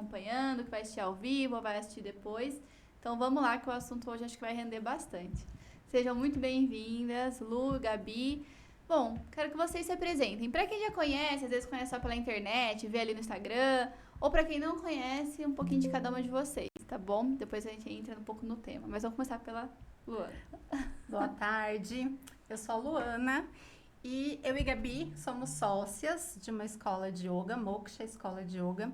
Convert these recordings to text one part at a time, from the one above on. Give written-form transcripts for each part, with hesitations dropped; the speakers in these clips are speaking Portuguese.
acompanhando, que vai assistir ao vivo ou vai assistir depois. Então vamos lá, que o assunto hoje acho que vai render bastante. Sejam muito bem-vindas, Lu, Gabi. Bom, quero que vocês se apresentem. Para quem já conhece, às vezes conhece só pela internet, vê ali no Instagram, ou para quem não conhece, um pouquinho de cada uma de vocês, tá bom? Depois a gente entra um pouco no tema, mas vamos começar pela Luana. Boa tarde, eu sou a Luana e eu e Gabi somos sócias de uma escola de yoga, Moksha Escola de Yoga,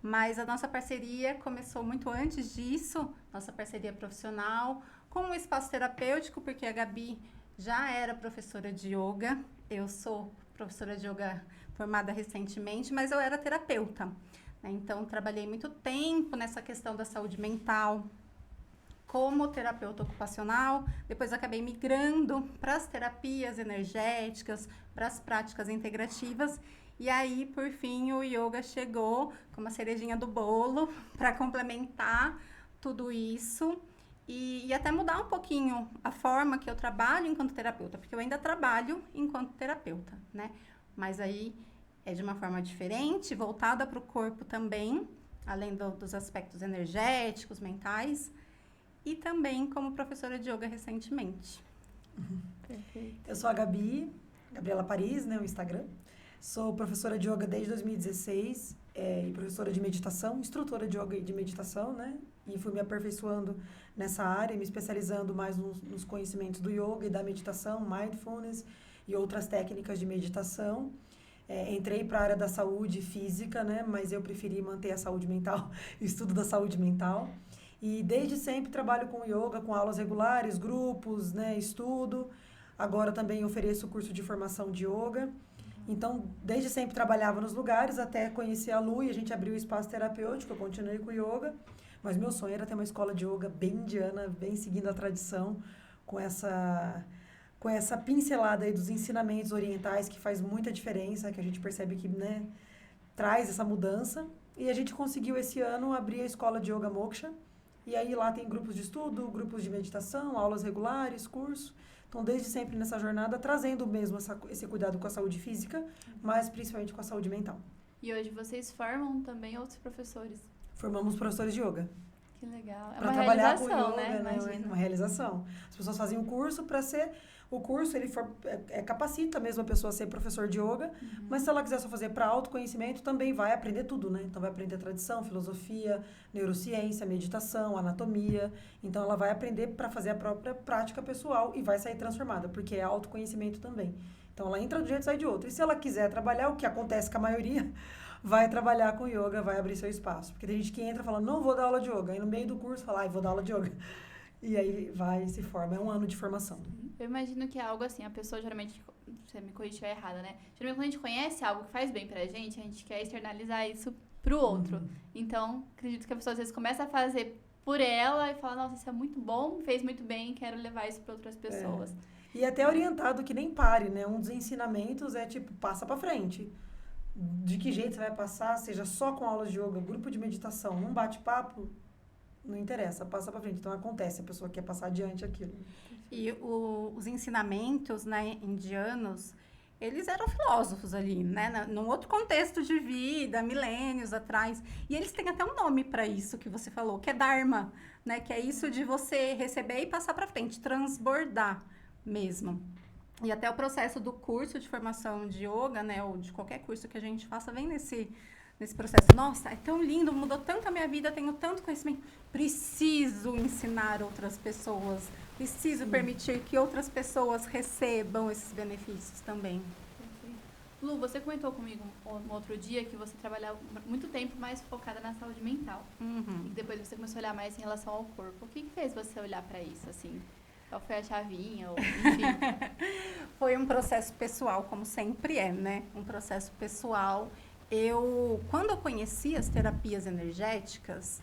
mas a nossa parceria começou muito antes disso, nossa parceria profissional, com um espaço terapêutico, porque a Gabi já era professora de yoga, eu sou professora de yoga formada recentemente, mas eu era terapeuta, né? Então trabalhei muito tempo nessa questão da saúde mental, como terapeuta ocupacional, depois acabei migrando para as terapias energéticas, para as práticas integrativas, e aí, por fim, o yoga chegou como a cerejinha do bolo para complementar tudo isso e até mudar um pouquinho a forma que eu trabalho enquanto terapeuta, porque eu ainda trabalho enquanto terapeuta, né? Mas aí é de uma forma diferente, voltada para o corpo também, além dos aspectos energéticos, mentais, e também como professora de yoga recentemente. Perfeito. Eu sou a Gabi, Gabriela Paris, né, o Instagram. Sou professora de yoga desde 2016 e professora de meditação, instrutora de yoga e de meditação, né? E fui me aperfeiçoando nessa área, me especializando mais nos conhecimentos do yoga e da meditação, mindfulness e outras técnicas de meditação. Entrei para a área da saúde física, né? Mas eu preferi manter a saúde mental, estudo da saúde mental. E desde sempre trabalho com yoga, com aulas regulares, grupos, né, estudo. Agora também ofereço curso de formação de yoga. Então, desde sempre trabalhava nos lugares, até conheci a Lu e a gente abriu o espaço terapêutico, eu continuei com yoga. Mas meu sonho era ter uma escola de yoga bem indiana, bem seguindo a tradição, com essa pincelada aí dos ensinamentos orientais, que faz muita diferença, que a gente percebe que, né, traz essa mudança. E a gente conseguiu esse ano abrir a escola de Yoga Moksha. E aí lá tem grupos de estudo, grupos de meditação, aulas regulares, curso. Então, desde sempre nessa jornada, trazendo mesmo esse cuidado com a saúde física, mas principalmente com a saúde mental. E hoje vocês formam também outros professores? Formamos professores de yoga. Que legal. É pra uma trabalhar com realização, yoga, né? né? Imagina. Uma realização. As pessoas fazem um curso para ser... O curso, ele capacita mesmo a pessoa a ser professor de yoga, mas se ela quiser só fazer para autoconhecimento, também vai aprender tudo, né? Então, vai aprender tradição, filosofia, neurociência, meditação, anatomia. Então, ela vai aprender para fazer a própria prática pessoal e vai sair transformada, porque é autoconhecimento também. Então, ela entra de um jeito e sai de outro. E se ela quiser trabalhar, o que acontece com a maioria, vai trabalhar com yoga, vai abrir seu espaço. Porque tem gente que entra falando, não vou dar aula de yoga. Aí, no meio do curso, fala, vou dar aula de yoga. E aí vai e se forma. É um ano de formação. Eu imagino que é algo assim, a pessoa geralmente, você me corrige se estiver errada, né? Geralmente quando a gente conhece algo que faz bem pra gente, a gente quer externalizar isso pro outro. Então, acredito que a pessoa às vezes começa a fazer por ela e fala, nossa, isso é muito bom, fez muito bem, quero levar isso para outras pessoas. E até orientado que nem pare, né? Um dos ensinamentos é tipo, passa pra frente. De que jeito você vai passar, seja só com aulas de yoga, grupo de meditação, um bate-papo, não interessa, passa pra frente. Então acontece, a pessoa quer passar adiante aquilo. E os ensinamentos, né, indianos, eles eram filósofos ali, né, num outro contexto de vida, milênios atrás. E eles têm até um nome para isso que você falou, que é Dharma, né, que é isso de você receber e passar para frente, transbordar mesmo. E até o processo do curso de formação de yoga, né, ou de qualquer curso que a gente faça, vem nesse processo. Nossa, é tão lindo, mudou tanto a minha vida, tenho tanto conhecimento. Preciso ensinar outras pessoas. Preciso permitir que outras pessoas recebam esses benefícios também. Lu, você comentou comigo um outro dia que você trabalhava muito tempo mais focada na saúde mental. E depois você começou a olhar mais em relação ao corpo. O que fez você olhar para isso, assim? Qual foi a chavinha? Ou, enfim? Foi um processo pessoal, como sempre é, né? Um processo pessoal. Quando eu conheci as terapias energéticas,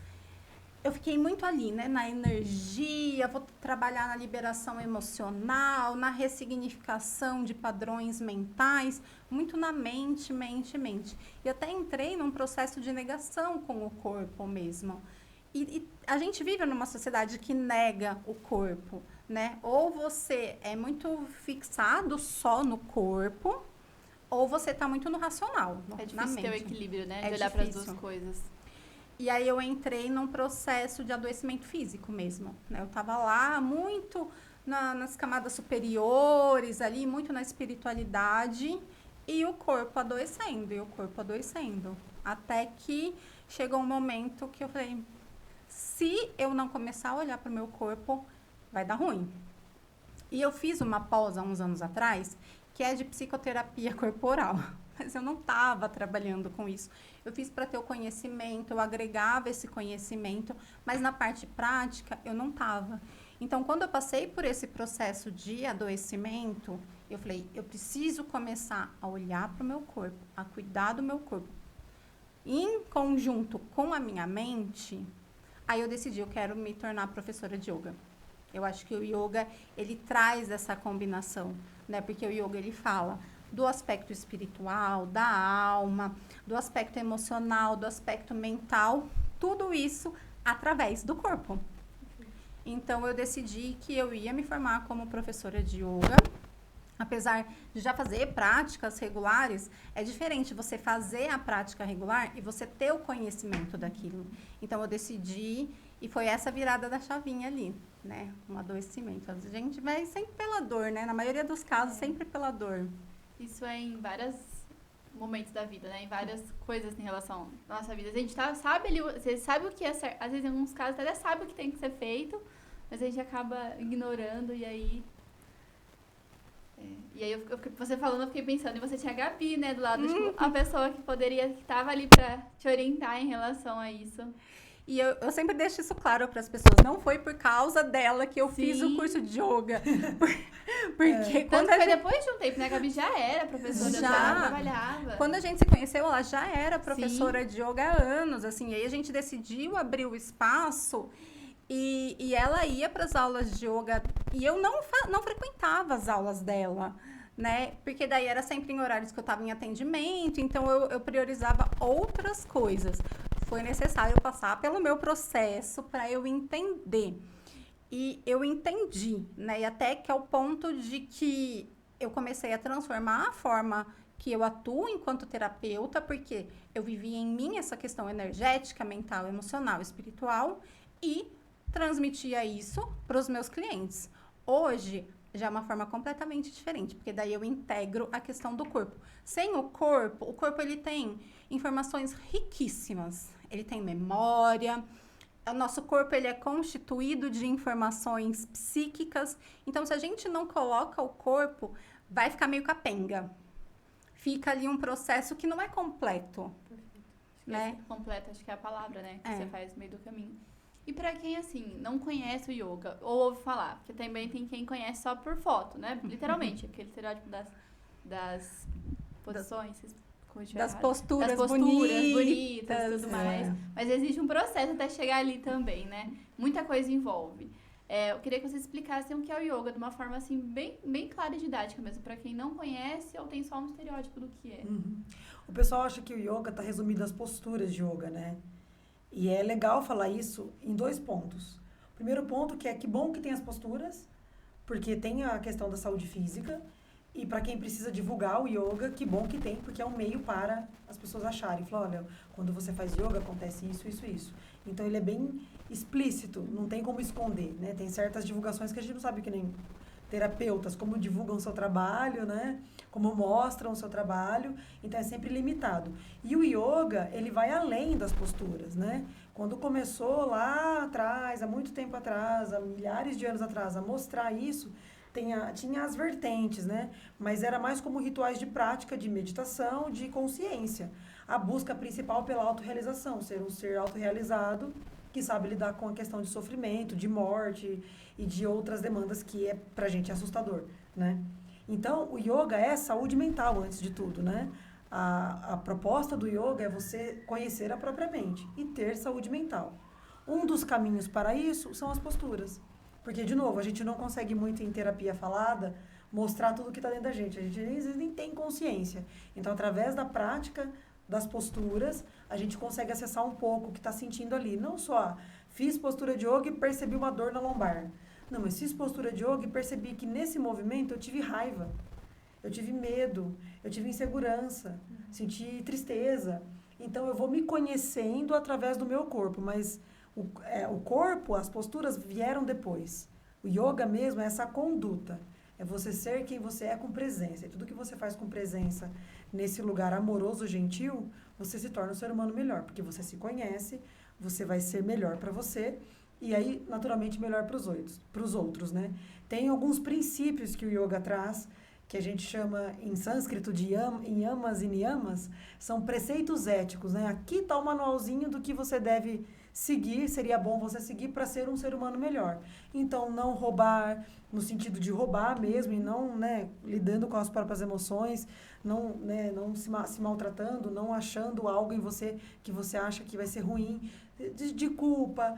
eu fiquei muito ali, né, na energia, vou trabalhar na liberação emocional, na ressignificação de padrões mentais, muito na mente. E até entrei num processo de negação com o corpo mesmo. E a gente vive numa sociedade que nega o corpo, né? Ou você é muito fixado só no corpo, ou você está muito no racional, É na difícil ter o mente. equilíbrio, né? É De olhar para as difícil. duas coisas. E aí eu entrei num processo de adoecimento físico mesmo, né? Eu tava lá muito nas camadas superiores ali, muito na espiritualidade e o corpo adoecendo, Até que chegou um momento que eu falei, se eu não começar a olhar para o meu corpo, vai dar ruim. E eu fiz uma pós há uns anos atrás, que é de psicoterapia corporal. Mas eu não estava trabalhando com isso. Eu fiz para ter o conhecimento, eu agregava esse conhecimento, mas na parte prática eu não estava. Então, quando eu passei por esse processo de adoecimento, eu falei, eu preciso começar a olhar para o meu corpo, a cuidar do meu corpo. Em conjunto com a minha mente, aí eu decidi, eu quero me tornar professora de yoga. Eu acho que o yoga, ele traz essa combinação, né? Porque o yoga, ele fala do aspecto espiritual, da alma, do aspecto emocional, do aspecto mental, tudo isso através do corpo. Então, eu decidi que eu ia me formar como professora de yoga. Apesar de já fazer práticas regulares, é diferente você fazer a prática regular e você ter o conhecimento daquilo. Então, eu decidi, e foi essa virada da chavinha ali, né? Um adoecimento. A gente vai sempre pela dor, né? Na maioria dos casos, sempre pela dor. Isso é em vários momentos da vida, né? Em várias coisas em relação à nossa vida. A gente sabe ali, você sabe o que é certo. Às vezes, em alguns casos, até sabe o que tem que ser feito, mas a gente acaba ignorando e aí... E aí, você falando, eu fiquei pensando, e você tinha a Gabi, né, do lado, tipo, a pessoa que tava ali pra te orientar em relação a isso. E eu sempre deixo isso claro para as pessoas, não foi por causa dela que eu fiz o curso de yoga. Porque quando foi depois de um tempo, né, a Gabi já era professora, já trabalhava. Quando a gente se conheceu, ela já era professora de yoga há anos, assim, e aí a gente decidiu abrir o espaço. E ela ia para as aulas de yoga e eu não frequentava as aulas dela, né? Porque daí era sempre em horários que eu estava em atendimento, então eu priorizava outras coisas. Foi necessário passar pelo meu processo para eu entender. E eu entendi, né? E até que ao ponto de que eu comecei a transformar a forma que eu atuo enquanto terapeuta, porque eu vivia em mim essa questão energética, mental, emocional, espiritual e transmitia isso para os meus clientes. Hoje, já é uma forma completamente diferente, porque daí eu integro a questão do corpo. Sem o corpo ele tem informações riquíssimas. Ele tem memória, o nosso corpo ele é constituído de informações psíquicas. Então, se a gente não coloca o corpo, vai ficar meio capenga. Fica ali um processo que não é completo. Né? Completo, acho que é a palavra, né? Que você faz no meio do caminho. E pra quem, assim, não conhece o yoga, ou ouve falar, porque também tem quem conhece só por foto, né? Literalmente, aquele estereótipo das posições, das posturas bonitas e tudo mais. Mas existe um processo até chegar ali também, né? Muita coisa envolve. Eu queria que vocês explicassem o que é o yoga de uma forma, assim, bem clara e didática mesmo, pra quem não conhece ou tem só um estereótipo do que é. O pessoal acha que o yoga tá resumido às posturas de yoga, né? E é legal falar isso em 2 pontos. O primeiro ponto que bom que tem as posturas, porque tem a questão da saúde física. E para quem precisa divulgar o yoga, que bom que tem, porque é um meio para as pessoas acharem. Falar, olha, quando você faz yoga, acontece isso, isso, isso. Então, ele é bem explícito, não tem como esconder, né? Tem certas divulgações que a gente não sabe, que nem terapeutas, como divulgam o seu trabalho, né? Como mostram o seu trabalho. Então, é sempre limitado. E o yoga, ele vai além das posturas, né? Quando começou lá atrás, há muito tempo atrás, há milhares de anos atrás, a mostrar isso, tinha as vertentes, né? Mas era mais como rituais de prática, de meditação, de consciência. A busca principal pela autorrealização, ser um ser autorrealizado que sabe lidar com a questão de sofrimento, de morte e de outras demandas que pra gente é assustador, né? Então, o yoga é saúde mental, antes de tudo, né? A proposta do yoga é você conhecer a própria mente e ter saúde mental. Um dos caminhos para isso são as posturas. Porque, de novo, a gente não consegue muito em terapia falada mostrar tudo que está dentro da gente. A gente às vezes nem tem consciência. Então, através da prática, das posturas, a gente consegue acessar um pouco o que está sentindo ali. Não só fiz postura de yoga e percebi uma dor na lombar. Não, mas fiz postura de yoga e percebi que nesse movimento eu tive raiva, eu tive medo, eu tive insegurança, senti tristeza. Então, eu vou me conhecendo através do meu corpo, mas o corpo, as posturas vieram depois. O yoga mesmo é essa conduta. É você ser quem você é com presença. E tudo que você faz com presença nesse lugar amoroso, gentil, você se torna um ser humano melhor. Porque você se conhece, você vai ser melhor para você e aí, naturalmente, melhor para os outros, né? Tem alguns princípios que o yoga traz, que a gente chama em sânscrito de yamas e niyamas, são preceitos éticos, né? Aqui está o manualzinho do que você deve seguir, seria bom você seguir para ser um ser humano melhor. Então, não roubar, no sentido de roubar mesmo, e não, né, lidando com as próprias emoções, não, né, não se maltratando, não achando algo em você que você acha que vai ser ruim, de culpa,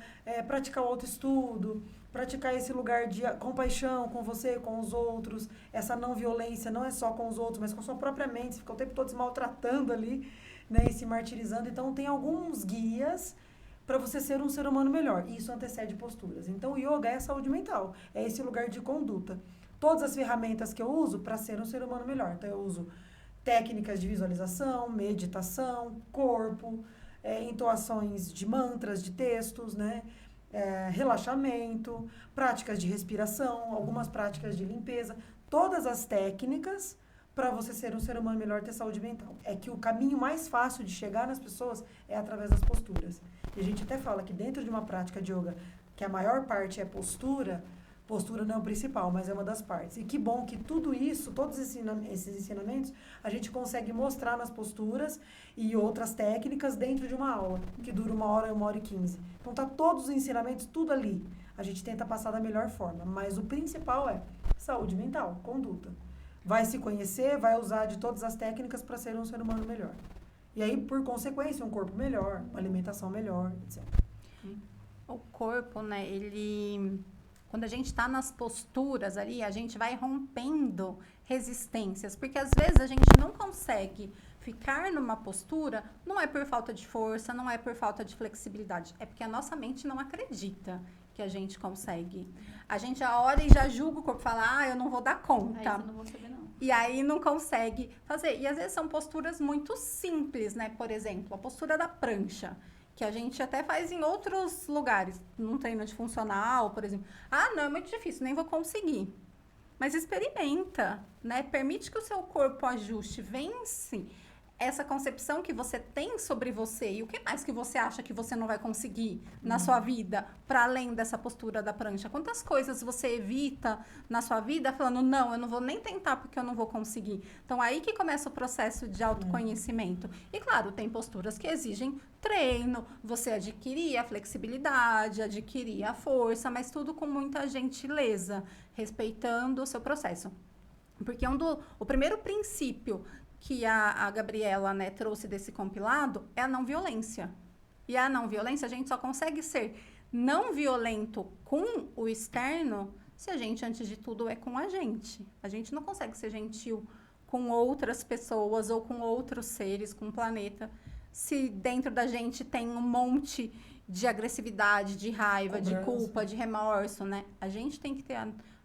praticar o autoestudo, praticar esse lugar de compaixão com você, com os outros, essa não violência, não é só com os outros, mas com a sua própria mente, você fica o tempo todo se maltratando ali, né, e se martirizando. Então, tem alguns guias para você ser um ser humano melhor. E isso antecede posturas. Então, o yoga é saúde mental. É esse lugar de conduta. Todas as ferramentas que eu uso para ser um ser humano melhor. Então, eu uso técnicas de visualização, meditação, corpo, entoações de mantras, de textos, né? Relaxamento, práticas de respiração, algumas práticas de limpeza. Todas as técnicas para você ser um ser humano melhor, ter saúde mental. É que o caminho mais fácil de chegar nas pessoas é através das posturas. E a gente até fala que dentro de uma prática de yoga, que a maior parte é postura não é o principal, mas é uma das partes. E que bom que tudo isso, todos esses ensinamentos, a gente consegue mostrar nas posturas e outras técnicas dentro de uma aula, que dura 1 hora e 15. Então tá todos os ensinamentos, tudo ali. A gente tenta passar da melhor forma, mas o principal é saúde mental, conduta. Vai se conhecer, vai usar de todas as técnicas para ser um ser humano melhor. E aí, por consequência, um corpo melhor, uma alimentação melhor, etc. O corpo, né, quando a gente está nas posturas ali, a gente vai rompendo resistências, porque às vezes a gente não consegue ficar numa postura, não é por falta de força, não é por falta de flexibilidade, é porque a nossa mente não acredita que a gente consegue. A gente já olha e já julga o corpo, fala, eu não vou dar conta. Aí eu não vou saber, não. E aí não consegue fazer. E às vezes são posturas muito simples, né? Por exemplo, a postura da prancha, que a gente até faz em outros lugares, num treino de funcional, por exemplo. Não, é muito difícil, nem vou conseguir. Mas experimenta, né? Permite que o seu corpo ajuste, vence essa concepção que você tem sobre você e o que mais que você acha que você não vai conseguir na sua vida, para além dessa postura da prancha. Quantas coisas você evita na sua vida falando, não, eu não vou nem tentar porque eu não vou conseguir. Então, aí que começa o processo de autoconhecimento. E, claro, tem posturas que exigem treino, você adquirir a flexibilidade, adquirir a força, mas tudo com muita gentileza, respeitando o seu processo. Porque o primeiro princípio que a Gabriela, né, trouxe desse compilado é a não violência. E a não violência, a gente só consegue ser não violento com o externo se a gente, antes de tudo, é com a gente. A gente não consegue ser gentil com outras pessoas ou com outros seres, com o planeta, se dentro da gente tem um monte de agressividade, de raiva, de culpa, de remorso, né? A gente tem que ter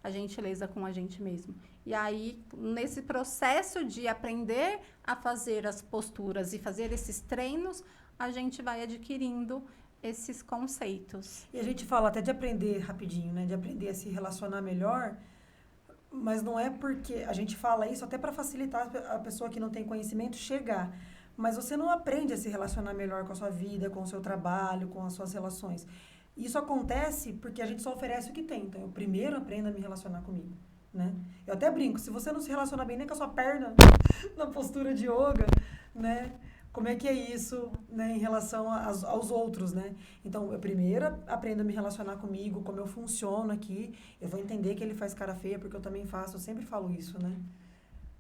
a gentileza com a gente mesmo. E aí, nesse processo de aprender a fazer as posturas e fazer esses treinos, a gente vai adquirindo esses conceitos. E a gente fala até de aprender rapidinho, né? De aprender a se relacionar melhor, mas não é porque... A gente fala isso até para facilitar a pessoa que não tem conhecimento chegar. Mas você não aprende a se relacionar melhor com a sua vida, com o seu trabalho, com as suas relações. Isso acontece porque a gente só oferece o que tem. Então, eu primeiro aprendo a me relacionar comigo, né? Eu até brinco, se você não se relaciona bem nem com a sua perna na postura de yoga, né? Como é que é isso, né, em relação aos outros, né? Então, eu primeiro aprendo a me relacionar comigo, como eu funciono aqui. Eu vou entender que ele faz cara feia, porque eu também faço. Eu sempre falo isso, né?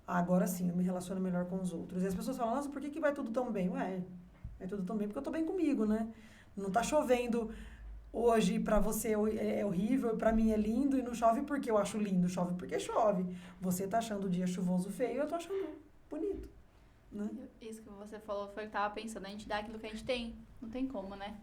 Agora sim, eu me relaciono melhor com os outros. E as pessoas falam, nossa, por que vai tudo tão bem? Ué, vai tudo tão bem porque eu tô bem comigo, né? Não tá chovendo hoje pra você é horrível, pra mim é lindo, e não chove porque eu acho lindo, chove porque chove. Você tá achando o dia chuvoso feio, eu tô achando bonito, né? Isso que você falou foi o que eu tava pensando, a gente dá aquilo que a gente tem, não tem como, né?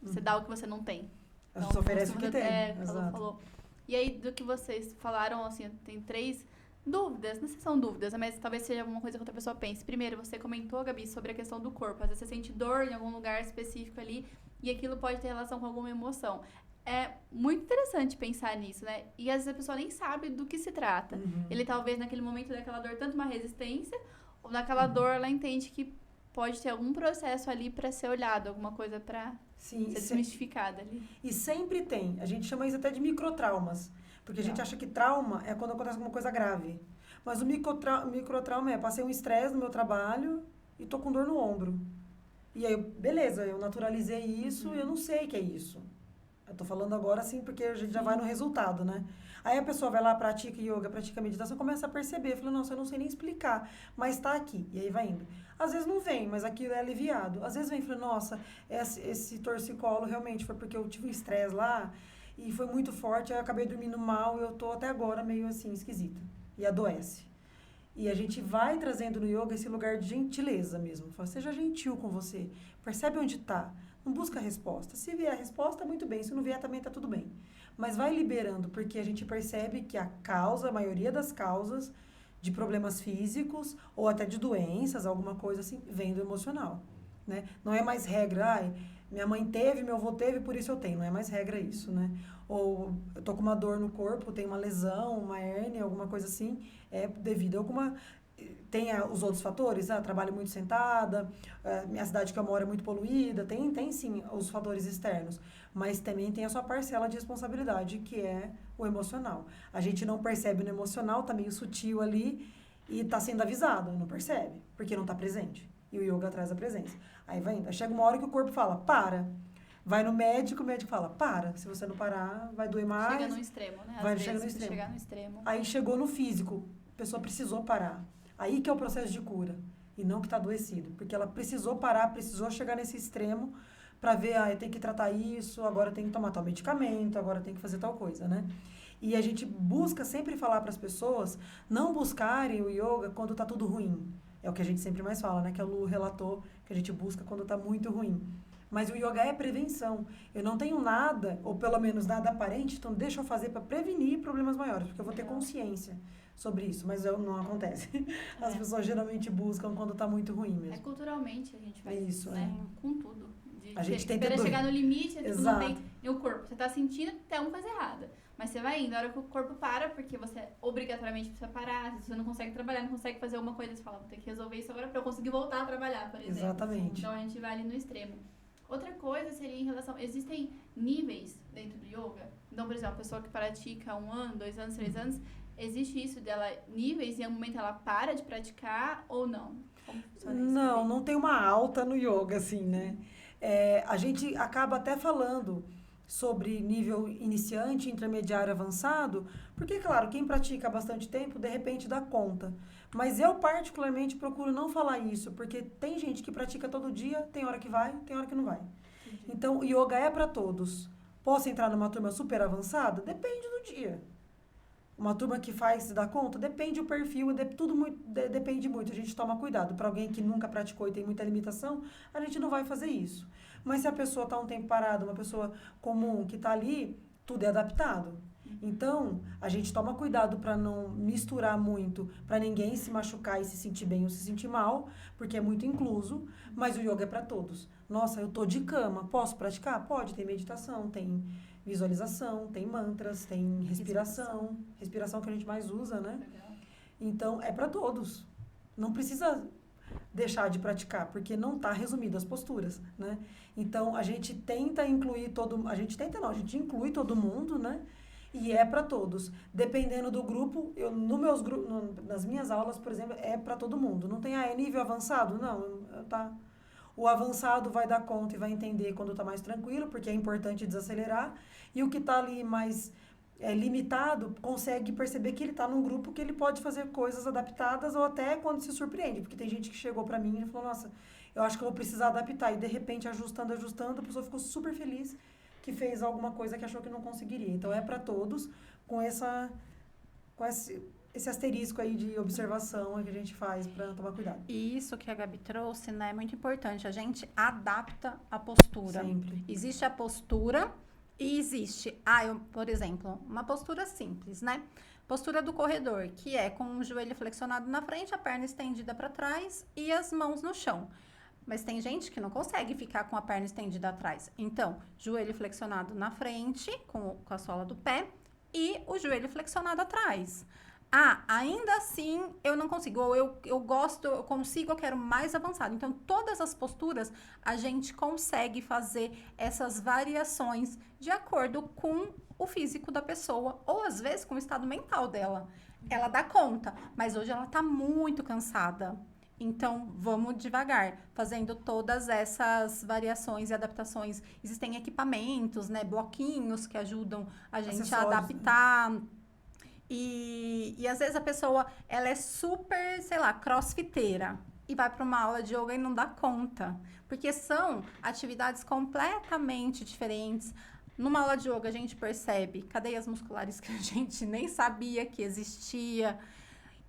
Você dá o que você não tem. A gente oferece o que tem. Falou. E aí, do que vocês falaram, assim, tem 3 Dúvidas, não sei se são dúvidas, mas talvez seja alguma coisa que outra pessoa pense. Primeiro, você comentou, Gabi, sobre a questão do corpo. Às vezes você sente dor em algum lugar específico ali e aquilo pode ter relação com alguma emoção. É muito interessante pensar nisso, né? E às vezes a pessoa nem sabe do que se trata. Ele talvez naquele momento daquela dor tanto uma resistência, ou naquela dor ela entende que pode ter algum processo ali para ser olhado, alguma coisa para ser desmistificada ali. E sempre tem. A gente chama isso até de microtraumas. Porque a gente acha que trauma é quando acontece alguma coisa grave. Mas o microtrauma é, passei um estresse no meu trabalho e tô com dor no ombro. E aí, beleza, eu naturalizei isso e eu não sei o que é isso. Eu tô falando agora assim porque a gente já vai no resultado, né? Aí a pessoa vai lá, pratica yoga, pratica meditação, começa a perceber. Fala, nossa, eu não sei nem explicar, mas tá aqui. E aí vai indo. Às vezes não vem, mas aquilo é aliviado. Às vezes vem e fala, nossa, esse torcicolo realmente foi porque eu tive um estresse lá e foi muito forte, aí eu acabei dormindo mal e eu tô até agora meio assim, esquisita. E adoece. E a gente vai trazendo no yoga esse lugar de gentileza mesmo. Fala, seja gentil com você. Percebe onde tá. Não busca a resposta. Se vier a resposta, muito bem. Se não vier, também tá tudo bem. Mas vai liberando, porque a gente percebe que a maioria das causas de problemas físicos ou até de doenças, alguma coisa assim, vem do emocional. Né? Não é mais regra, minha mãe teve, meu avô teve, por isso eu tenho. Não é mais regra isso, né? Ou eu tô com uma dor no corpo, tenho uma lesão, uma hérnia, alguma coisa assim, é devido a alguma... Tem os outros fatores, trabalho muito sentada, minha cidade que eu moro é muito poluída, tem sim os fatores externos, mas também tem a sua parcela de responsabilidade, que é o emocional. A gente não percebe no emocional, tá meio sutil ali e tá sendo avisado, não percebe, porque não tá presente. E o yoga traz a presença. Aí vai indo. Aí chega uma hora que o corpo fala, para. Vai no médico, o médico fala, para. Se você não parar, vai doer mais. Chega no extremo, né? Chega no extremo. Chegar no extremo. Aí chegou no físico, a pessoa precisou parar. Aí que é o processo de cura. E não que está adoecido. Porque ela precisou parar, precisou chegar nesse extremo para ver, eu tenho que tratar isso, agora eu tenho que tomar tal medicamento, agora eu tenho que fazer tal coisa, né? E a gente busca sempre falar para as pessoas não buscarem o yoga quando está tudo ruim. É o que a gente sempre mais fala, né? Que a Lu relatou que a gente busca quando está muito ruim. Mas o yoga é prevenção. Eu não tenho nada, ou pelo menos nada aparente, então deixa eu fazer para prevenir problemas maiores, porque eu vou ter consciência sobre isso, mas não acontece. As pessoas geralmente buscam quando está muito ruim mesmo. Culturalmente a gente faz isso, né? Com tudo. A gente tenta espera chegar no limite, Exato. Não tem o corpo. Você está sentindo que tem alguma coisa errada. Mas você vai indo, a hora que o corpo para, porque você obrigatoriamente precisa parar, se você não consegue trabalhar, não consegue fazer alguma coisa, você fala, vou ter que resolver isso agora para eu conseguir voltar a trabalhar, por exemplo. Exatamente. Então a gente vai ali no extremo. Outra coisa seria em relação, existem níveis dentro do yoga? Então, por exemplo, a pessoa que pratica 1 ano, 2 anos, 3 anos, existe isso dela, níveis, e em algum momento ela para de praticar ou não? Como funciona isso? Não tem uma alta no yoga, assim, né? A gente acaba até falando sobre nível iniciante, intermediário, avançado, porque, claro, quem pratica há bastante tempo, de repente dá conta. Mas eu, particularmente, procuro não falar isso, porque tem gente que pratica todo dia, tem hora que vai, tem hora que não vai. Entendi. Então, o yoga é para todos. Posso entrar numa turma super avançada? Depende do dia. Uma turma que faz se dá conta? Depende do perfil, depende muito. A gente toma cuidado. Para alguém que nunca praticou e tem muita limitação, a gente não vai fazer isso. Mas se a pessoa está um tempo parada, uma pessoa comum que está ali, tudo é adaptado. Então, a gente toma cuidado para não misturar muito, para ninguém se machucar e se sentir bem ou se sentir mal, porque é muito incluso, mas o yoga é para todos. Nossa, eu tô de cama, posso praticar? Pode, tem meditação, tem visualização, tem mantras, tem respiração. Respiração que a gente mais usa, né? Legal. Então, é para todos. Não precisa deixar de praticar, porque não está resumido as posturas, né? Então, a gente tenta incluir a gente inclui todo mundo, né? E é para todos. Dependendo do grupo, nas minhas aulas, por exemplo, é para todo mundo. Não tem, é nível avançado? Não, tá. O avançado vai dar conta e vai entender quando está mais tranquilo, porque é importante desacelerar. E o que está ali mais limitado, consegue perceber que ele está num grupo que ele pode fazer coisas adaptadas ou até quando se surpreende. Porque tem gente que chegou para mim e falou, nossa, eu acho que eu vou precisar adaptar. E de repente, ajustando, a pessoa ficou super feliz que fez alguma coisa que achou que não conseguiria. Então, é para todos, com esse asterisco aí de observação que a gente faz para tomar cuidado. E isso que a Gabi trouxe, né, é muito importante. A gente adapta a postura. Sempre. Existe a postura e existe, por exemplo, uma postura simples, né? Postura do corredor, que é com o joelho flexionado na frente, a perna estendida para trás e as mãos no chão. Mas tem gente que não consegue ficar com a perna estendida atrás. Então, joelho flexionado na frente, com a sola do pé, e o joelho flexionado atrás. Ainda assim, eu não consigo. Ou eu gosto, eu consigo, eu quero mais avançado. Então, todas as posturas, a gente consegue fazer essas variações de acordo com o físico da pessoa. Ou, às vezes, com o estado mental dela. Ela dá conta, mas hoje ela tá muito cansada. Então, vamos devagar, fazendo todas essas variações e adaptações. Existem equipamentos, né, bloquinhos que ajudam a gente a adaptar. Né? E às vezes a pessoa, ela é super, sei lá, crossfiteira e vai para uma aula de yoga e não dá conta. Porque são atividades completamente diferentes. Numa aula de yoga, a gente percebe cadeias musculares que a gente nem sabia que existia.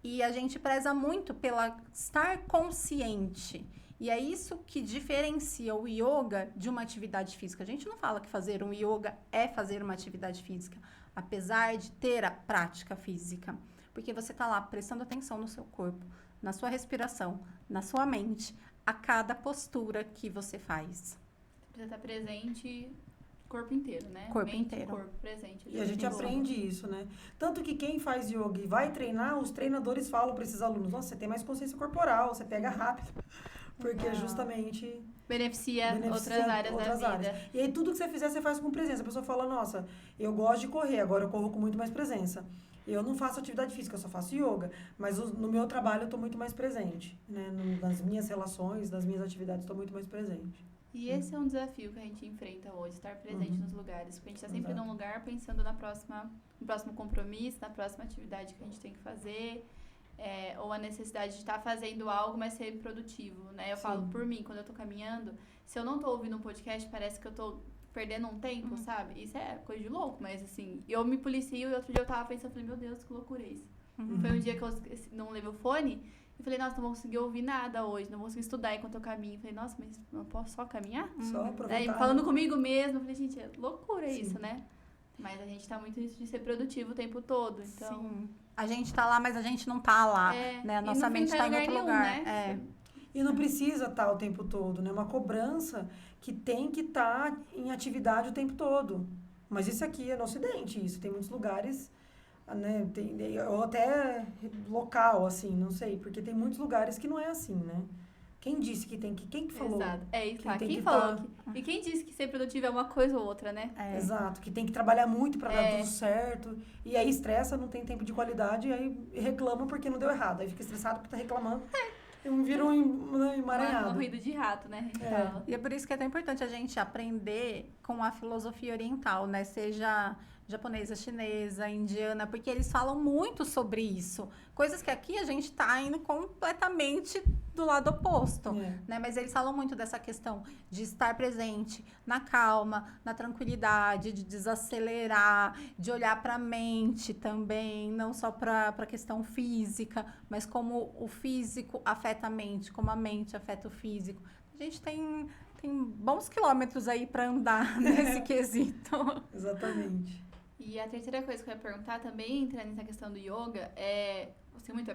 E a gente preza muito pela estar consciente. E é isso que diferencia o yoga de uma atividade física. A gente não fala que fazer um yoga é fazer uma atividade física, apesar de ter a prática física. Porque você está lá prestando atenção no seu corpo, na sua respiração, na sua mente, a cada postura que você faz. Precisa estar presente corpo inteiro, né? Corpo Mente, inteiro. Corpo presente. E a gente aprende isso, né? Tanto que quem faz yoga e vai treinar, os treinadores falam para esses alunos, nossa, você tem mais consciência corporal, você pega rápido. Porque justamente... Beneficia outras áreas da vida. E aí tudo que você fizer, você faz com presença. A pessoa fala, nossa, eu gosto de correr, agora eu corro com muito mais presença. Eu não faço atividade física, eu só faço yoga. Mas no meu trabalho eu estou muito mais presente. Né? Nas minhas relações, nas minhas atividades, estou muito mais presente. E esse é um desafio que a gente enfrenta hoje, estar presente nos lugares. Porque a gente está sempre num lugar pensando no próximo compromisso, na próxima atividade que a gente tem que fazer. Ou a necessidade de estar fazendo algo, mas ser produtivo, né? Eu falo por mim, quando eu tô caminhando, se eu não tô ouvindo um podcast, parece que eu tô perdendo um tempo, sabe? Isso é coisa de louco, mas assim, eu me policio e outro dia eu tava pensando, falei, meu Deus, que loucura é isso. Foi um dia que eu não levei o fone e falei, nossa, não vou conseguir ouvir nada hoje, não vou conseguir estudar enquanto eu caminho. Falei, nossa, mas não posso só caminhar? Só aproveitar. Falando comigo mesmo, eu falei, gente, é loucura isso, né? Mas a gente tá muito nisso de ser produtivo o tempo todo, então... Sim. A gente tá lá, mas a gente não tá lá, né? A nossa mente tá em outro lugar. Né? E não precisa estar o tempo todo, né? Uma cobrança que tem que estar em atividade o tempo todo. Mas isso aqui é no Ocidente, isso. Tem muitos lugares, né? Ou até local, assim, não sei. Porque tem muitos lugares que não é assim, né? Quem disse que tem que... Quem que falou? Exato. É isso lá. Quem falou que... E quem disse que ser produtivo é uma coisa ou outra, né? Exato. Que tem que trabalhar muito pra dar tudo certo. E aí estressa, não tem tempo de qualidade. E aí reclama porque não deu errado. Aí fica estressado porque tá reclamando. E vira um emaranhado. Um ruído de rato, né? E é por isso que é tão importante a gente aprender com a filosofia oriental, né? Seja japonesa, chinesa, indiana, porque eles falam muito sobre isso. Coisas que aqui a gente tá indo completamente do lado oposto, né? Mas eles falam muito dessa questão de estar presente na calma, na tranquilidade, de desacelerar, de olhar para a mente também, não só para a questão física, mas como o físico afeta a mente, como a mente afeta o físico. A gente tem bons quilômetros aí para andar nesse quesito. Exatamente. E a terceira coisa que eu ia perguntar também, entrando nessa questão do yoga, é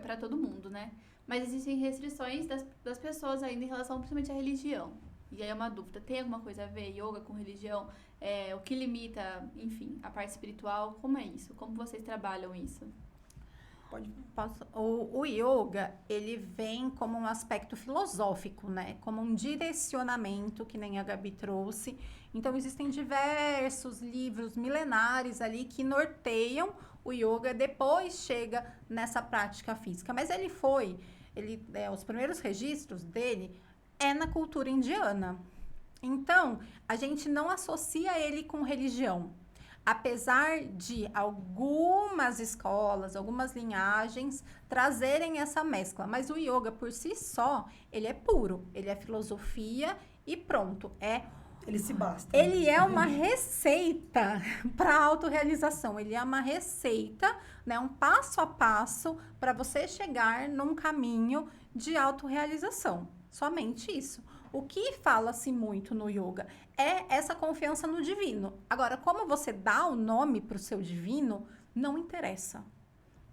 para todo mundo, né? Mas existem restrições das pessoas ainda em relação principalmente à religião. E aí é uma dúvida, tem alguma coisa a ver yoga com religião? O que limita, enfim, a parte espiritual? Como é isso? Como vocês trabalham isso? O yoga, ele vem como um aspecto filosófico, né? Como um direcionamento, que nem a Gabi trouxe. Então, existem diversos livros milenares ali que norteiam o yoga, depois chega nessa prática física. Mas os primeiros registros dele é na cultura indiana. Então, a gente não associa ele com religião. Apesar de algumas escolas, algumas linhagens trazerem essa mescla. Mas o yoga, por si só, ele é puro. Ele é filosofia e pronto. Ele se basta. Ele é uma receita para autorrealização. Ele é uma receita, né, um passo a passo para você chegar num caminho de autorrealização. Somente isso. O que fala-se muito no yoga é essa confiança no divino. Agora, como você dá o nome para o seu divino, não interessa.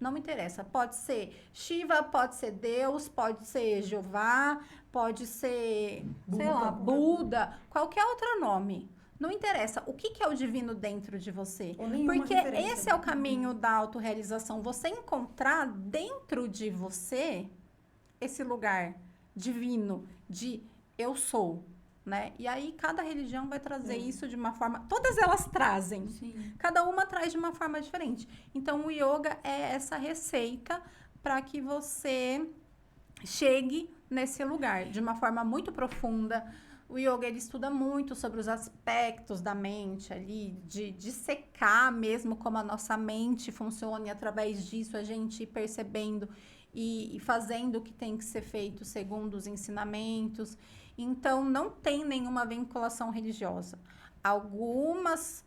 Não me interessa. Pode ser Shiva, pode ser Deus, pode ser Jeová, pode ser, sei lá, Buda, qualquer outro nome. Não interessa. O que é o divino dentro de você? Porque esse é o caminho da autorrealização. Você encontrar dentro de você esse lugar divino de eu sou, né? E aí cada religião vai trazer isso de uma forma... Todas elas trazem. Sim. Cada uma traz de uma forma diferente. Então, o yoga é essa receita para que você chegue nesse lugar de uma forma muito profunda. O yoga, ele estuda muito sobre os aspectos da mente ali, de secar mesmo como a nossa mente funciona, e através disso a gente ir percebendo e fazendo o que tem que ser feito segundo os ensinamentos. Então, não tem nenhuma vinculação religiosa. Algumas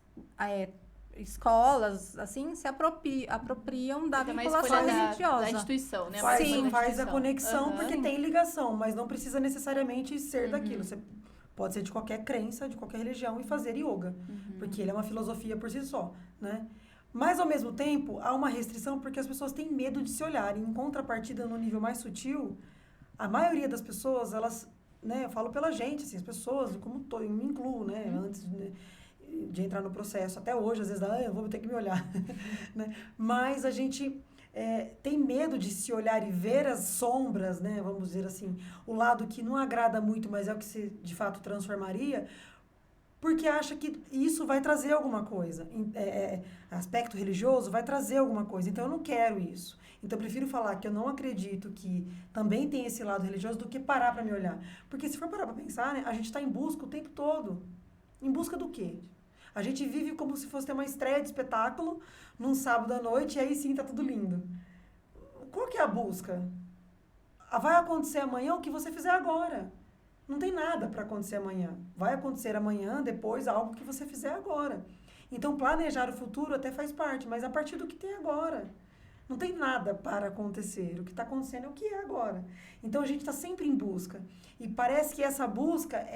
escolas, assim, se apropriam da vinculação religiosa. Da instituição, né? Faz a conexão, porque tem ligação, mas não precisa necessariamente ser daquilo. Você pode ser de qualquer crença, de qualquer religião e fazer yoga, porque ele é uma filosofia por si só, né? Mas, ao mesmo tempo, há uma restrição porque as pessoas têm medo de se olhar. Em contrapartida, no nível mais sutil, a maioria das pessoas, elas, né, eu falo pela gente, assim, as pessoas, como eu me incluo, né, antes de entrar no processo, até hoje, às vezes, eu vou ter que me olhar, né? Mas a gente tem medo de se olhar e ver as sombras, né, vamos dizer assim, o lado que não agrada muito, mas é o que se, de fato, transformaria, porque acha que isso vai trazer alguma coisa. Aspecto religioso vai trazer alguma coisa. Então, eu não quero isso. Então, eu prefiro falar que eu não acredito que também tem esse lado religioso do que parar para me olhar. Porque se for parar para pensar, né, a gente está em busca o tempo todo. Em busca do quê? A gente vive como se fosse ter uma estreia de espetáculo num sábado à noite e aí sim tá tudo lindo. Qual que é a busca? Vai acontecer amanhã o que você fizer agora. Não tem nada para acontecer amanhã. Vai acontecer amanhã, depois, algo que você fizer agora. Então, planejar o futuro até faz parte, mas a partir do que tem agora. Não tem nada para acontecer. O que está acontecendo é o que é agora. Então, a gente está sempre em busca. E parece que essa busca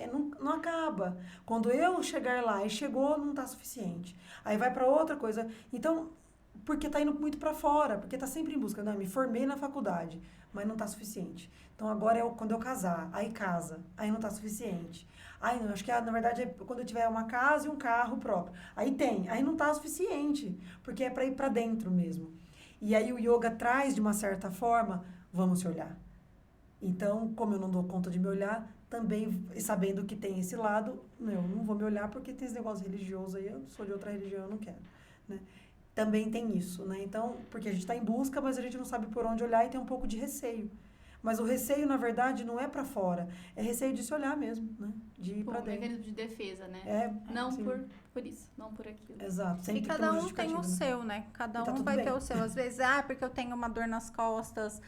não acaba. Quando eu chegar lá e chegou, não está suficiente. Aí vai para outra coisa. Então, porque está indo muito para fora, porque está sempre em busca. Não, me formei na faculdade, mas não está suficiente. Então, agora é quando eu casar, aí casa, aí não está suficiente. Aí não, acho que na verdade é quando eu tiver uma casa e um carro próprio. Aí não está suficiente, porque é para ir para dentro mesmo. E aí o yoga traz, de uma certa forma, vamos se olhar. Então, como eu não dou conta de me olhar, também sabendo que tem esse lado, eu não vou me olhar porque tem esse negócio religioso aí, eu sou de outra religião, eu não quero, né? Também tem isso, né? Então, porque a gente está em busca, mas a gente não sabe por onde olhar e tem um pouco de receio. Mas o receio, na verdade, não é para fora. É receio de se olhar mesmo, né? De ir para dentro. Mecanismo de defesa, né? Não por isso, não por aquilo. Exato. Sempre e cada um tem o seu, né? Cada um vai ter o seu. Às vezes, porque eu tenho uma dor nas costas.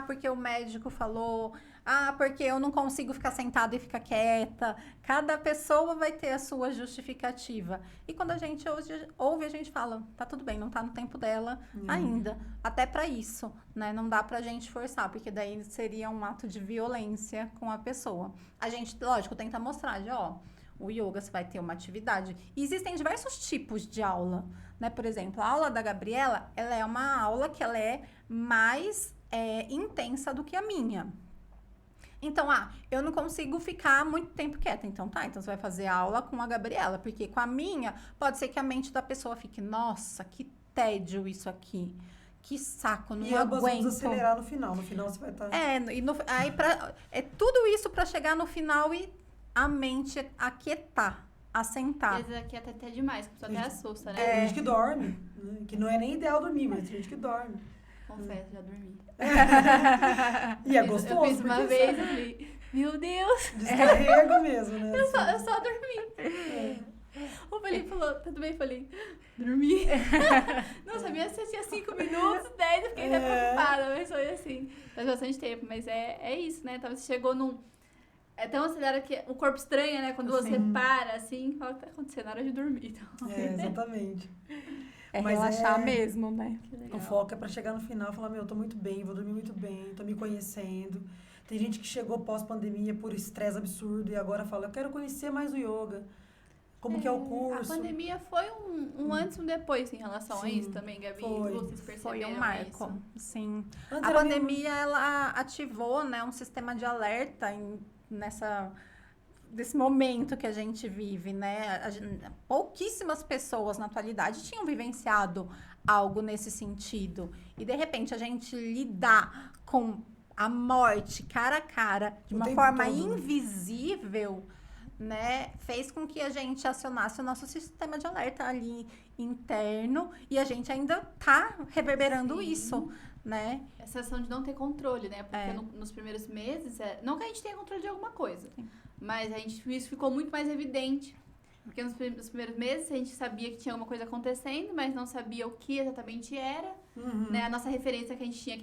Porque o médico falou. Porque eu não consigo ficar sentada e ficar quieta. Cada pessoa vai ter a sua justificativa. E quando a gente ouve, a gente fala, tá tudo bem, não tá no tempo dela ainda. Até pra isso, né? Não dá pra gente forçar, porque daí seria um ato de violência com a pessoa. A gente, lógico, tenta mostrar, o yoga, você vai ter uma atividade. E existem diversos tipos de aula, né? Por exemplo, a aula da Gabriela, ela é uma aula que ela é mais intensa do que a minha. Então, eu não consigo ficar muito tempo quieta. Então, então você vai fazer aula com a Gabriela, porque com a minha, pode ser que a mente da pessoa fique, nossa, que tédio isso aqui. Que saco, não aguento. Vamos acelerar no final. No final você vai estar... tudo isso para chegar no final e a mente aquietar, assentar. Às vezes aquieta até demais, a pessoa até assusta, né? Tem gente que dorme, né? Que não é nem ideal dormir, mas tem gente que dorme. Confesso, já dormi. E é gostoso. Eu fiz uma vez e falei, meu Deus. Descarrego mesmo, né? Eu só dormi. O Felipe falou, tudo bem? Eu falei, dormi. Não sabia se tinha 5 minutos, 10, eu fiquei até preocupada, mas foi assim. Faz bastante tempo, mas é isso, né? Então você chegou num... É tão acelerado que o corpo estranha, né? Quando você para, assim, fala, o que tá acontecendo? Na hora de dormir. Então. Exatamente. Mas relaxar mesmo, né? O foco é pra chegar no final e falar, eu tô muito bem, vou dormir muito bem, tô me conhecendo. Tem gente que chegou pós-pandemia por estresse absurdo e agora fala, eu quero conhecer mais o yoga. Como que é o curso? A pandemia foi um antes e um depois em relação a Sim, isso também, Gabi. foi. Vocês perceberam Foi um marco, isso? sim. Antes A era pandemia, ela ativou, né, um sistema de alerta desse momento que a gente vive, né? Pouquíssimas pessoas na atualidade tinham vivenciado algo nesse sentido. E, de repente, a gente lidar com a morte cara a cara, de O uma tempo forma todo, né? invisível, né? Fez com que a gente acionasse o nosso sistema de alerta ali interno. E a gente ainda tá reverberando Sim. isso, né? Essa sensação de não ter controle, né? Porque É. nos primeiros meses, não que a gente tenha controle de alguma coisa, Sim. mas isso ficou muito mais evidente. Porque nos primeiros meses a gente sabia que tinha alguma coisa acontecendo, mas não sabia o que exatamente era. Uhum. Né? A nossa referência que a gente tinha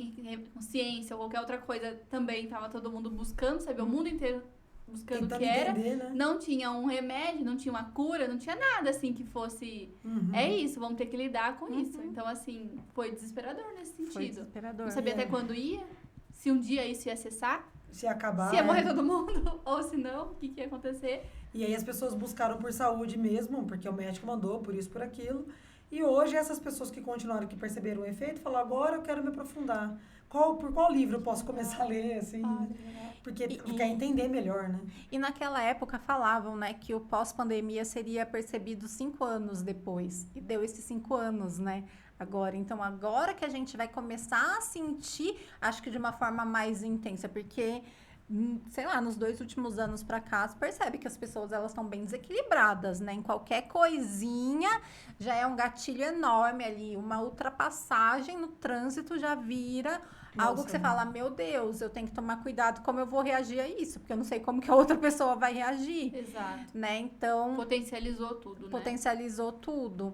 com ciência ou qualquer outra coisa também estava todo mundo buscando, saber o mundo inteiro buscando o Tentando que era. entender, né? Não tinha um remédio, não tinha uma cura, não tinha nada assim que fosse. Uhum. É isso, vamos ter que lidar com isso. Uhum. Então, assim, foi desesperador nesse Foi sentido. desesperador. Não sabia É. até quando ia, se um dia isso ia cessar, Se acabar. se ia morrer todo mundo, ou se não, o que ia acontecer. E aí as pessoas buscaram por saúde mesmo, porque o médico mandou, por isso, por aquilo. E hoje essas pessoas que continuaram, que perceberam o efeito, falaram, agora eu quero me aprofundar. Por qual livro eu posso começar a ler, assim? Porque quer entender melhor, né? E naquela época falavam, né, que o pós-pandemia seria percebido 5 anos depois. E deu esses 5 anos, né? Agora, então, agora que a gente vai começar a sentir, acho que de uma forma mais intensa, porque, sei lá, nos 2 últimos anos pra cá, você percebe que as pessoas, elas estão bem desequilibradas, né? Em qualquer coisinha, já é um gatilho enorme ali, uma ultrapassagem no trânsito já vira algo que você fala, meu Deus, eu tenho que tomar cuidado como eu vou reagir a isso, porque eu não sei como que a outra pessoa vai reagir, Exato. né? Então, Potencializou tudo, né? potencializou tudo.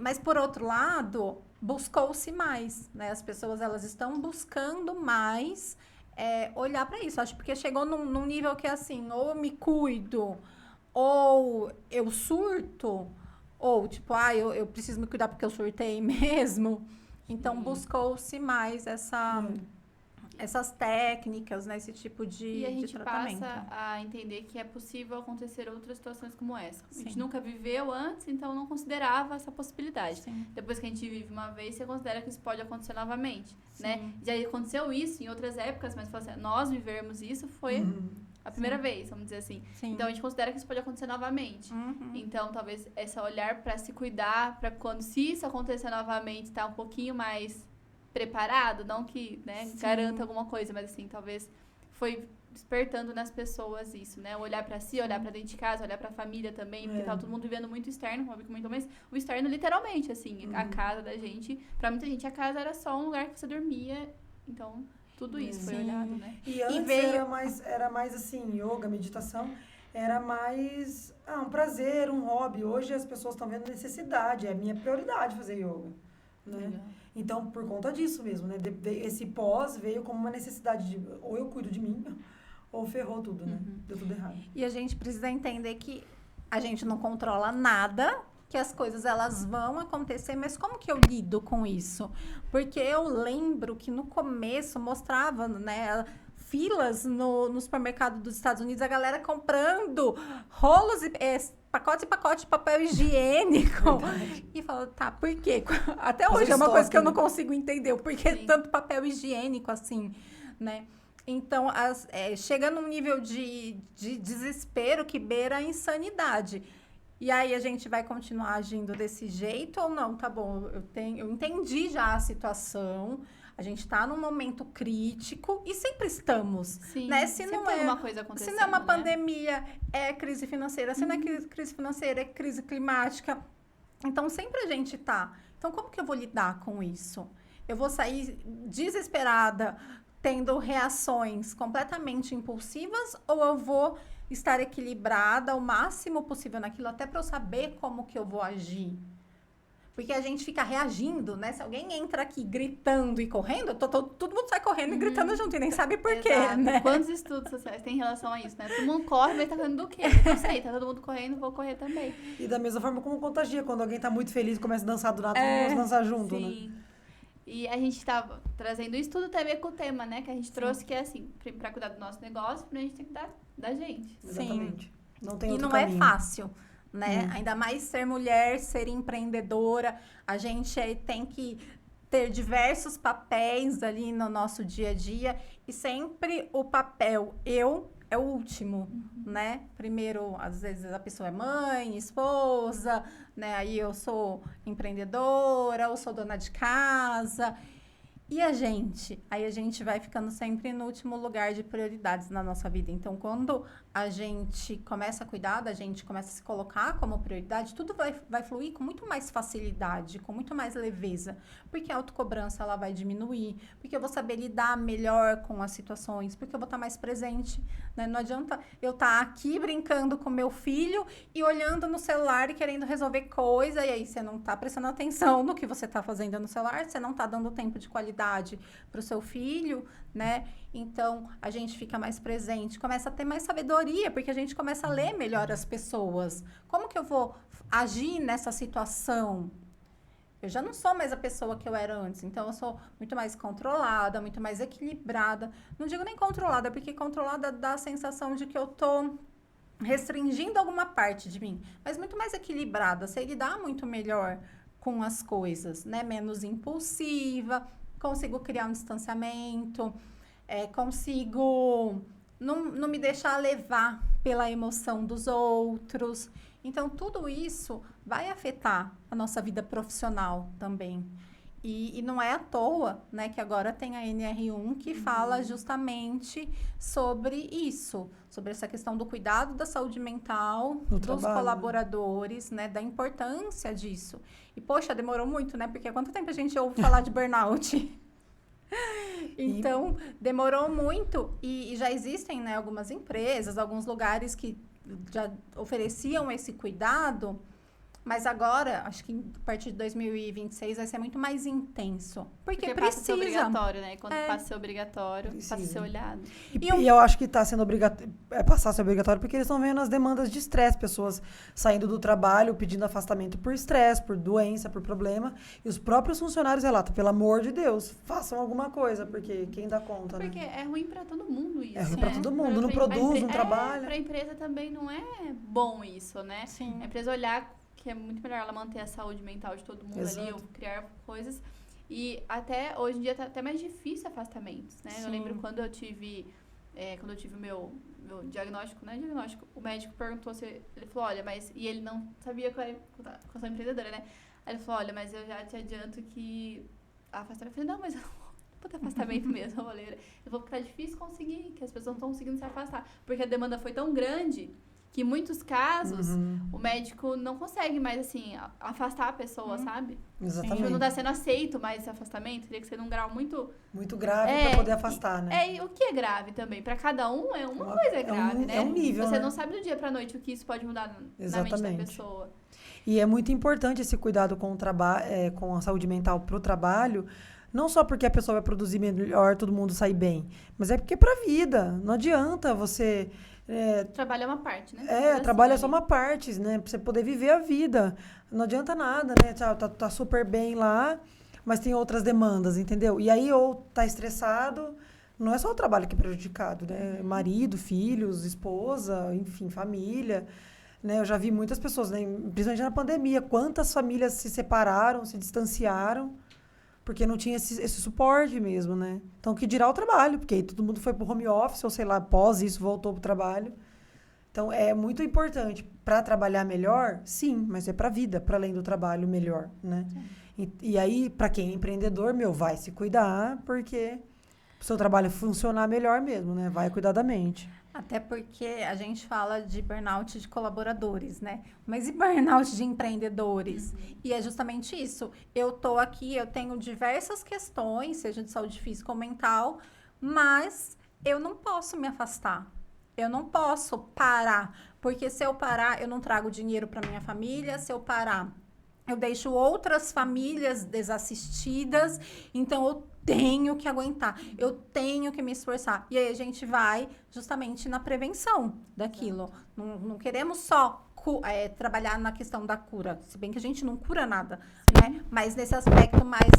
Mas, por outro lado, buscou-se mais, né? As pessoas, elas estão buscando mais olhar para isso. Acho porque chegou num nível que, assim, ou eu me cuido, ou eu surto, ou, tipo, eu preciso me cuidar porque eu surtei mesmo. Então, buscou-se mais essas técnicas, né? Esse tipo E a de gente tratamento. passa a entender que é possível acontecer outras situações como essa. A gente Sim. nunca viveu antes, então não considerava essa possibilidade. Sim. Depois que a gente vive uma vez, você considera que isso pode acontecer novamente, Sim. né? Já aconteceu isso em outras épocas, mas assim, nós vivermos isso foi a primeira vez, vamos dizer assim. Sim. Então a gente considera que isso pode acontecer novamente. Uhum. Então talvez esse olhar para se cuidar, para quando se isso acontecer novamente, estar um pouquinho mais preparado, não que, né, Sim. garanta alguma coisa, mas assim, talvez foi despertando nas pessoas isso, né? Olhar pra si, olhar pra dentro de casa, olhar pra família também, porque tá todo mundo vivendo muito externo, como a Bia comentou, mas o externo literalmente, assim, a casa da gente, pra muita gente a casa era só um lugar que você dormia, então tudo isso foi Sim. olhado, né? E antes era mais assim, yoga, meditação, era mais um prazer, um hobby. Hoje as pessoas estão vendo necessidade, é a minha prioridade fazer yoga, né? Legal. Então, por conta disso mesmo, né? Esse pós veio como uma necessidade de ou eu cuido de mim, ou ferrou tudo, né? Deu tudo errado. E a gente precisa entender que a gente não controla nada, que as coisas elas vão acontecer, mas como que eu lido com isso? Porque eu lembro que no começo mostrava, né, filas no supermercado dos Estados Unidos, a galera comprando rolos e pacote e pacote de papel higiênico. E fala, tá, por quê? Até hoje é uma coisa que eu não consigo entender, o porquê tanto papel higiênico assim, né? Então, chega num nível de desespero que beira a insanidade. E aí, a gente vai continuar agindo desse jeito ou não? Tá bom, eu entendi já a situação, a gente tá num momento crítico e sempre estamos, Sim, né? Se sempre não tem é alguma coisa acontecendo, se não é uma né? pandemia, é crise financeira. Se não é crise financeira, é crise climática. Então, sempre a gente tá. Então, como que eu vou lidar com isso? Eu vou sair desesperada, tendo reações completamente impulsivas, ou eu vou estar equilibrada o máximo possível naquilo, até para eu saber como que eu vou agir? Porque a gente fica reagindo, né? Se alguém entra aqui gritando e correndo, todo mundo sai correndo e gritando junto, e nem sabe por quê, Exato. né? Quantos estudos sociais tem em relação a isso, né? Todo mundo corre, mas tá correndo do quê? Não sei, tá todo mundo correndo, vou correr também. E da mesma forma como contagia, quando alguém tá muito feliz e começa a dançar do nada, todo mundo começa a dançar junto, né? Sim. E a gente tava trazendo isso tudo também com o tema, né? Que a gente trouxe, que é assim, pra cuidar do nosso negócio, a gente tem que cuidar da gente. Exatamente. Não tem E outro não é caminho. fácil, né? Ainda mais ser mulher, ser empreendedora, a gente tem que ter diversos papéis ali no nosso dia a dia e sempre o papel eu é o último, né? Primeiro, às vezes a pessoa é mãe, esposa, né? Aí eu sou empreendedora, eu sou dona de casa. E a gente? Aí a gente vai ficando sempre no último lugar de prioridades na nossa vida. Então, quando a gente começa a cuidar da gente, começa a se colocar como prioridade, tudo vai fluir com muito mais facilidade, com muito mais leveza. Porque a autocobrança, ela vai diminuir, porque eu vou saber lidar melhor com as situações, porque eu vou estar mais presente, né? Não adianta eu estar aqui brincando com meu filho e olhando no celular e querendo resolver coisa, e aí você não está prestando atenção no que você está fazendo no celular, você não está dando tempo de qualidade para o seu filho, né? Então, a gente fica mais presente, começa a ter mais sabedoria, porque a gente começa a ler melhor as pessoas. Como que eu vou agir nessa situação? Eu já não sou mais a pessoa que eu era antes, então eu sou muito mais controlada, muito mais equilibrada. Não digo nem controlada, porque controlada dá a sensação de que eu tô restringindo alguma parte de mim, mas muito mais equilibrada, sei lidar muito melhor com as coisas, né? Menos impulsiva, consigo criar um distanciamento, consigo não me deixar levar pela emoção dos outros. Então, tudo isso vai afetar a nossa vida profissional também. E não é à toa, né, que agora tem a NR1 que fala justamente sobre isso, sobre essa questão do cuidado da saúde mental dos colaboradores, né, da importância disso. E, poxa, demorou muito, né, porque há quanto tempo a gente ouve falar de burnout? Então, demorou muito e já existem, né, algumas empresas, alguns lugares que já ofereciam esse cuidado. Mas agora, acho que a partir de 2026 vai ser muito mais intenso. Porque precisa. Passa a ser obrigatório, né? Quando passa a ser obrigatório, passa a ser olhado. E eu acho que está sendo obrigatório, passar a ser obrigatório porque eles estão vendo as demandas de estresse. Pessoas saindo do trabalho, pedindo afastamento por estresse, por doença, por problema. E os próprios funcionários relatam, pelo amor de Deus, façam alguma coisa, porque quem dá conta, porque é ruim para todo mundo isso, É ruim para todo mundo, não produz, não trabalha. Para a empresa também não é bom isso, né? Sim. A empresa olhar que é muito melhor ela manter a saúde mental de todo mundo ali, ou criar coisas. E até hoje em dia tá até mais difícil afastamentos, né? Sim. Eu lembro quando eu tive o meu diagnóstico, né? Diagnóstico, o médico perguntou se ele falou, olha, mas e ele não sabia que eu sou empreendedora, né? Aí ele falou, olha, mas eu já te adianto que afastamento. Eu falei, não, mas eu não vou ter afastamento mesmo, eu falei, eu vou ficar difícil conseguir, que as pessoas não estão conseguindo se afastar, porque a demanda foi tão grande que em muitos casos o médico não consegue mais, assim, afastar a pessoa, sabe? Exatamente. Tipo, não está sendo aceito mais esse afastamento, teria que ser num grau muito grave para poder afastar, né? E o que é grave também? Para cada um é uma coisa grave, né? É um nível, Você né? não sabe do dia para noite o que isso pode mudar na mente da pessoa. E é muito importante esse cuidado com com a saúde mental para o trabalho, não só porque a pessoa vai produzir melhor, todo mundo sair bem, mas é porque é para a vida. Não adianta você... trabalho é uma parte, né? Trabalho é só uma parte, né? Pra você poder viver a vida. Não adianta nada, né? Tá super bem lá, mas tem outras demandas, entendeu? E aí, ou tá estressado, não é só o trabalho que é prejudicado, né? Marido, filhos, esposa, enfim, família, né? Eu já vi muitas pessoas, né? Principalmente na pandemia, quantas famílias se separaram, se distanciaram, porque não tinha esse suporte mesmo, né? Então, que dirá o trabalho, porque aí todo mundo foi pro home office, ou sei lá, após isso, voltou pro trabalho. Então, é muito importante para trabalhar melhor, sim, mas é para a vida, para além do trabalho melhor, né? E aí, para quem é empreendedor, vai se cuidar, porque o seu trabalho funcionar melhor mesmo, né? Vai cuidar da mente. Até porque a gente fala de burnout de colaboradores, né? Mas e burnout de empreendedores? E é justamente isso. Eu tô aqui, eu tenho diversas questões, seja de saúde física ou mental, mas eu não posso me afastar. Eu não posso parar, porque se eu parar, eu não trago dinheiro para minha família. Se eu parar, eu deixo outras famílias desassistidas. Então, eu tenho que aguentar, eu tenho que me esforçar. E aí a gente vai justamente na prevenção daquilo. Não queremos só trabalhar na questão da cura. Se bem que a gente não cura nada, né? Mas nesse aspecto mais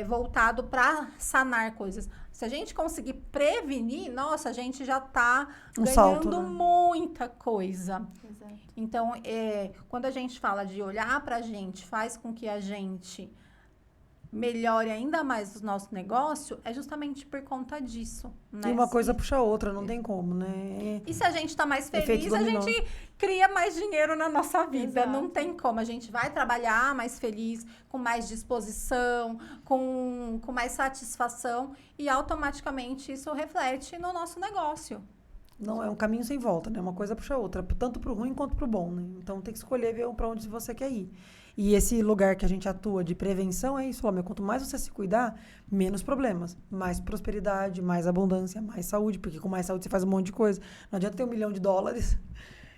voltado para sanar coisas. Se a gente conseguir prevenir, nossa, a gente já tá ganhando salto, né? muita coisa. Exato. Então, quando a gente fala de olhar pra gente, faz com que a gente melhore ainda mais o nosso negócio, é justamente por conta disso, né? E uma coisa puxa a outra, não tem como, né? E se a gente tá mais Efeito feliz, a dominó. gente cria mais dinheiro na nossa vida. Exato. Não tem como. A gente vai trabalhar mais feliz, com mais disposição, com mais satisfação. E automaticamente isso reflete no nosso negócio. Não, é um caminho sem volta, né? Uma coisa puxa a outra, tanto pro ruim quanto pro bom, né? Então tem que escolher ver pra onde você quer ir. E esse lugar que a gente atua de prevenção é isso, Lômia. Quanto mais você se cuidar, menos problemas. Mais prosperidade, mais abundância, mais saúde. Porque com mais saúde você faz um monte de coisa. Não adianta ter $1 milhão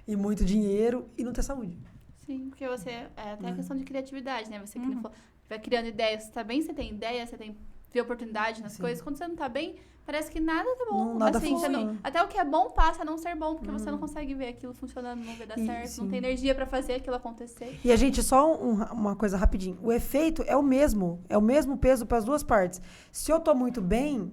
e muito dinheiro e não ter saúde. Sim, porque você... É até a questão de criatividade, né? Você que não vai criando ideias. Você tá bem, você tem ideia, você tem... Vê oportunidade nas coisas. Quando você não tá bem, parece que nada tá bom. Não, nada assim, funciona. até o que é bom passa a não ser bom, porque você não consegue ver aquilo funcionando, não vai dar certo, sim. não tem energia pra fazer aquilo acontecer. E a gente, só uma coisa rapidinho. O efeito é o mesmo peso para as duas partes. Se eu tô muito bem,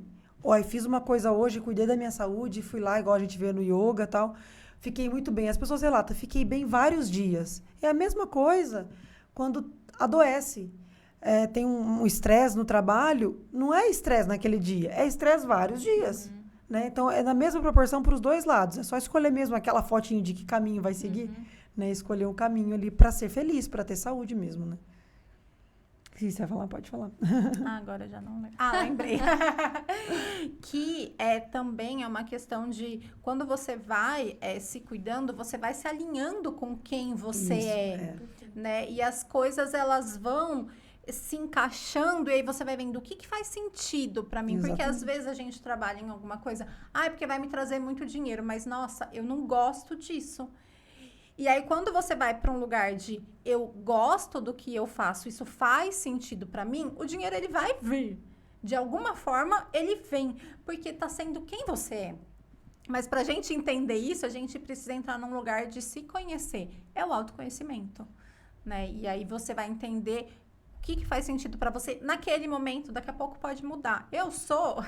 fiz uma coisa hoje, cuidei da minha saúde, fui lá, igual a gente vê no yoga e tal, fiquei muito bem. As pessoas relatam, fiquei bem vários dias. É a mesma coisa quando adoece. Tem um estresse no trabalho, não é estresse naquele dia, é estresse vários dias. Né? Então, é na mesma proporção para os dois lados. É só escolher mesmo aquela fotinho de que caminho vai seguir, né? Escolher um caminho ali para ser feliz, para ter saúde mesmo, né? Se você vai falar, pode falar. Agora já não lembro. Lembrei. Que também é uma questão de quando você vai se cuidando, você vai se alinhando com quem você né? E as coisas, elas vão se encaixando, e aí você vai vendo o que faz sentido pra mim. Exatamente. Porque às vezes a gente trabalha em alguma coisa, porque vai me trazer muito dinheiro, mas nossa, eu não gosto disso. E aí quando você vai pra um lugar de eu gosto do que eu faço, isso faz sentido pra mim, o dinheiro ele vai vir. De alguma forma ele vem, porque tá sendo quem você é. Mas pra gente entender isso, a gente precisa entrar num lugar de se conhecer. É o autoconhecimento, né? E aí você vai entender o que faz sentido pra você naquele momento. Daqui a pouco pode mudar. Eu sou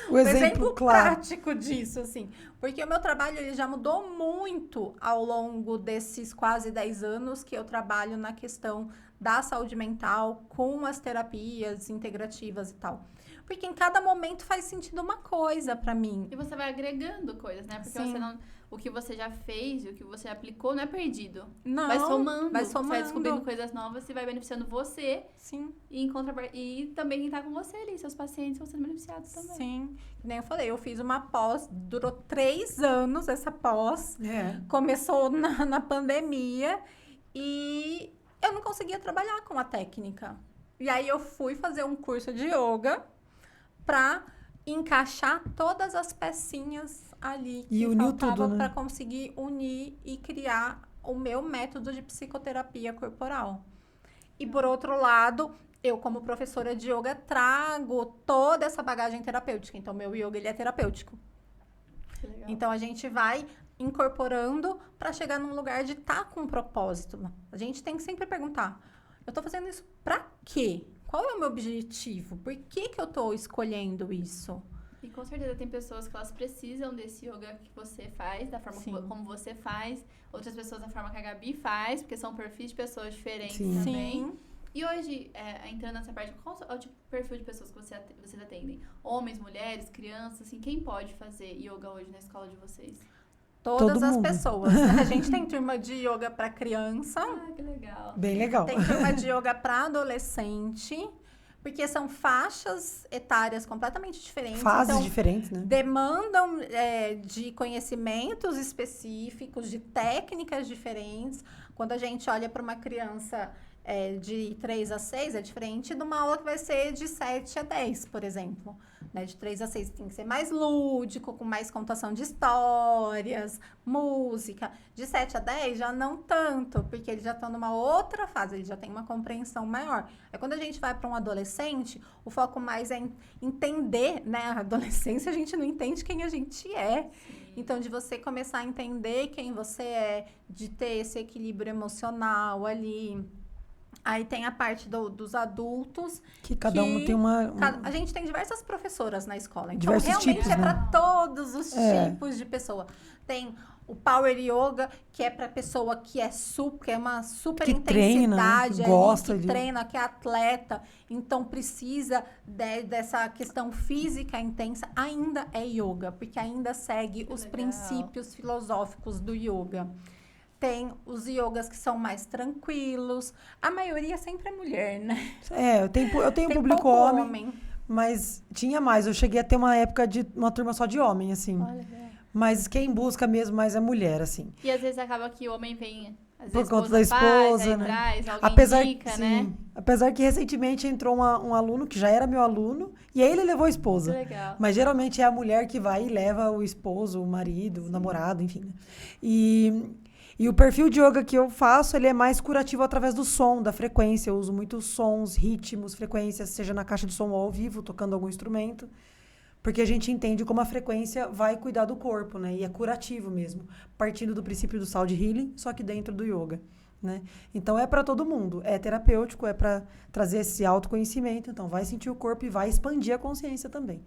O exemplo claro. prático disso, assim. Porque o meu trabalho ele já mudou muito ao longo desses quase 10 anos que eu trabalho na questão da saúde mental com as terapias integrativas e tal. Porque em cada momento faz sentido uma coisa pra mim. E você vai agregando coisas, né? Porque Sim. você não... O que você já fez, o que você aplicou, não é perdido. Não, Vai somando. vai Você vai somando. descobrindo coisas novas e vai beneficiando você. Sim. E também quem tá com você ali, seus pacientes vão sendo beneficiados também. Sim. Que nem eu falei, eu fiz uma pós, durou 3 anos essa pós. Começou na pandemia e eu não conseguia trabalhar com a técnica. E aí eu fui fazer um curso de yoga pra encaixar todas as pecinhas ali que uniu faltava tudo, né? para conseguir unir e criar o meu método de psicoterapia corporal. E por outro lado, eu como professora de yoga trago toda essa bagagem terapêutica. Então meu yoga ele é terapêutico. Que legal. Então a gente vai incorporando para chegar num lugar de estar com um propósito. A gente tem que sempre perguntar: eu tô fazendo isso para quê? Qual é o meu objetivo? Por que eu tô escolhendo isso? E com certeza tem pessoas que elas precisam desse yoga que você faz, da forma Sim. como você faz. Outras pessoas da forma que a Gabi faz, porque são perfis de pessoas diferentes Sim. também. Sim. E hoje, entrando nessa parte, qual é o tipo de perfil de pessoas que vocês atendem? Homens, mulheres, crianças, assim, quem pode fazer yoga hoje na escola de vocês? Todas Todo as mundo. pessoas. A gente tem turma de yoga para criança, Que legal. Bem legal. tem turma de yoga para adolescente, porque são faixas etárias completamente diferentes. Fases então, diferentes, né? demandam de conhecimentos específicos, de técnicas diferentes. Quando a gente olha para uma criança de 3 a 6 é diferente de uma aula que vai ser de 7 a 10, por exemplo. Né? De 3 a 6 tem que ser mais lúdico, com mais contação de histórias, música. De 7 a 10 já não tanto, porque eles já estão numa outra fase, eles já têm uma compreensão maior. Aí quando a gente vai para um adolescente, o foco mais é entender, né? A adolescência a gente não entende quem a gente é. Então, de você começar a entender quem você é, de ter esse equilíbrio emocional ali. Aí tem a parte dos adultos. Que cada um tem uma... A gente tem diversas professoras na escola. Então, Diversos realmente tipos, é né? para todos os tipos de pessoa. Tem o Power Yoga, que é para pessoa que é uma super Que intensidade, treina, gosta que de... treina, que é atleta, então precisa dessa questão física intensa. Ainda é yoga, porque ainda segue os princípios filosóficos do yoga. Tem os yogas que são mais tranquilos. A maioria sempre é mulher, né? Eu tenho um público homem, mas tinha mais. Eu cheguei a ter uma época de uma turma só de homem, assim. Olha, Mas quem busca mesmo mais é mulher, assim. E às vezes acaba que o homem vem, às Por vezes conta da esposa, faz, aí né? traz, alguém indica, né? Apesar que recentemente entrou um aluno que já era meu aluno, e aí ele levou a esposa. Que legal. Mas geralmente é a mulher que vai e leva o esposo, o marido, o namorado, enfim. Né? E o perfil de yoga que eu faço, ele é mais curativo através do som, da frequência. Eu uso muitos sons, ritmos, frequências, seja na caixa de som ou ao vivo, tocando algum instrumento. Porque a gente entende como a frequência vai cuidar do corpo, né? E é curativo mesmo. Partindo do princípio do sound healing, só que dentro do yoga, né? Então é para todo mundo. É terapêutico, é para trazer esse autoconhecimento. Então vai sentir o corpo e vai expandir a consciência também.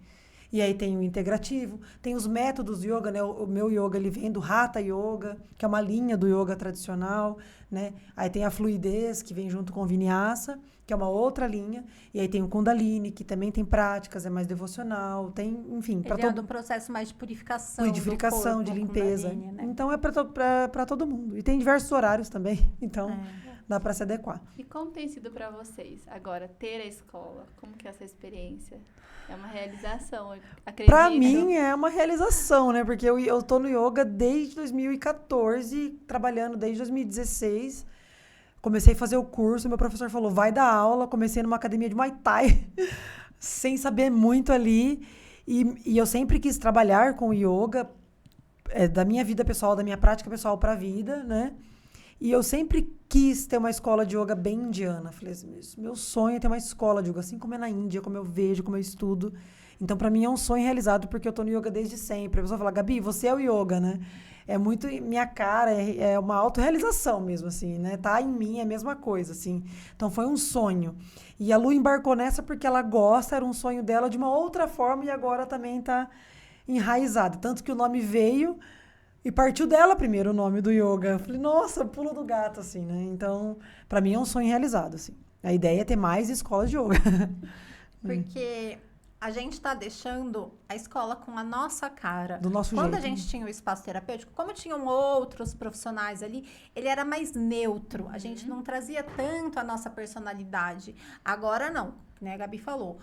E aí tem o integrativo, tem os métodos do yoga, né? O meu yoga, ele vem do Hatha Yoga, que é uma linha do yoga tradicional, né? Aí tem a fluidez, que vem junto com o Vinyasa, que é uma outra linha. E aí tem o Kundalini, que também tem práticas, é mais devocional, tem, enfim... Ele é do processo mais de purificação Purificação, do corpo, de limpeza. Kundalini, né? Então é para todo mundo. E tem diversos horários também, então dá para se adequar. E como tem sido para vocês agora ter a escola? Como que é essa experiência? É uma realização, eu acredito. Para mim é uma realização, né? Porque eu tô no yoga desde 2014, trabalhando desde 2016. Comecei a fazer o curso, meu professor falou, vai dar aula. Comecei numa academia de Muay Thai, sem saber muito ali. E eu sempre quis trabalhar com yoga, da minha vida pessoal, da minha prática pessoal para a vida, né? E eu sempre quis ter uma escola de yoga bem indiana. Falei assim, meu sonho é ter uma escola de yoga, assim como é na Índia, como eu vejo, como eu estudo. Então, para mim, é um sonho realizado, porque eu tô no yoga desde sempre. A pessoa fala, Gabi, você é o yoga, né? É muito minha cara, é uma autorrealização mesmo, assim, né? Tá em mim, é a mesma coisa, assim. Então, foi um sonho. E a Lu embarcou nessa porque ela gosta, era um sonho dela de uma outra forma, e agora também tá enraizado. Tanto que o nome veio... E partiu dela primeiro o nome do yoga. Eu falei, nossa, pulo do gato, assim, né? Então, pra mim é um sonho realizado, assim. A ideia é ter mais escolas de yoga. Porque a gente tá deixando a escola com a nossa cara. Do nosso Quando jeito. a gente tinha o espaço terapêutico, como tinham outros profissionais ali, ele era mais neutro. A gente não trazia tanto a nossa personalidade. Agora não, né? A Gabi falou.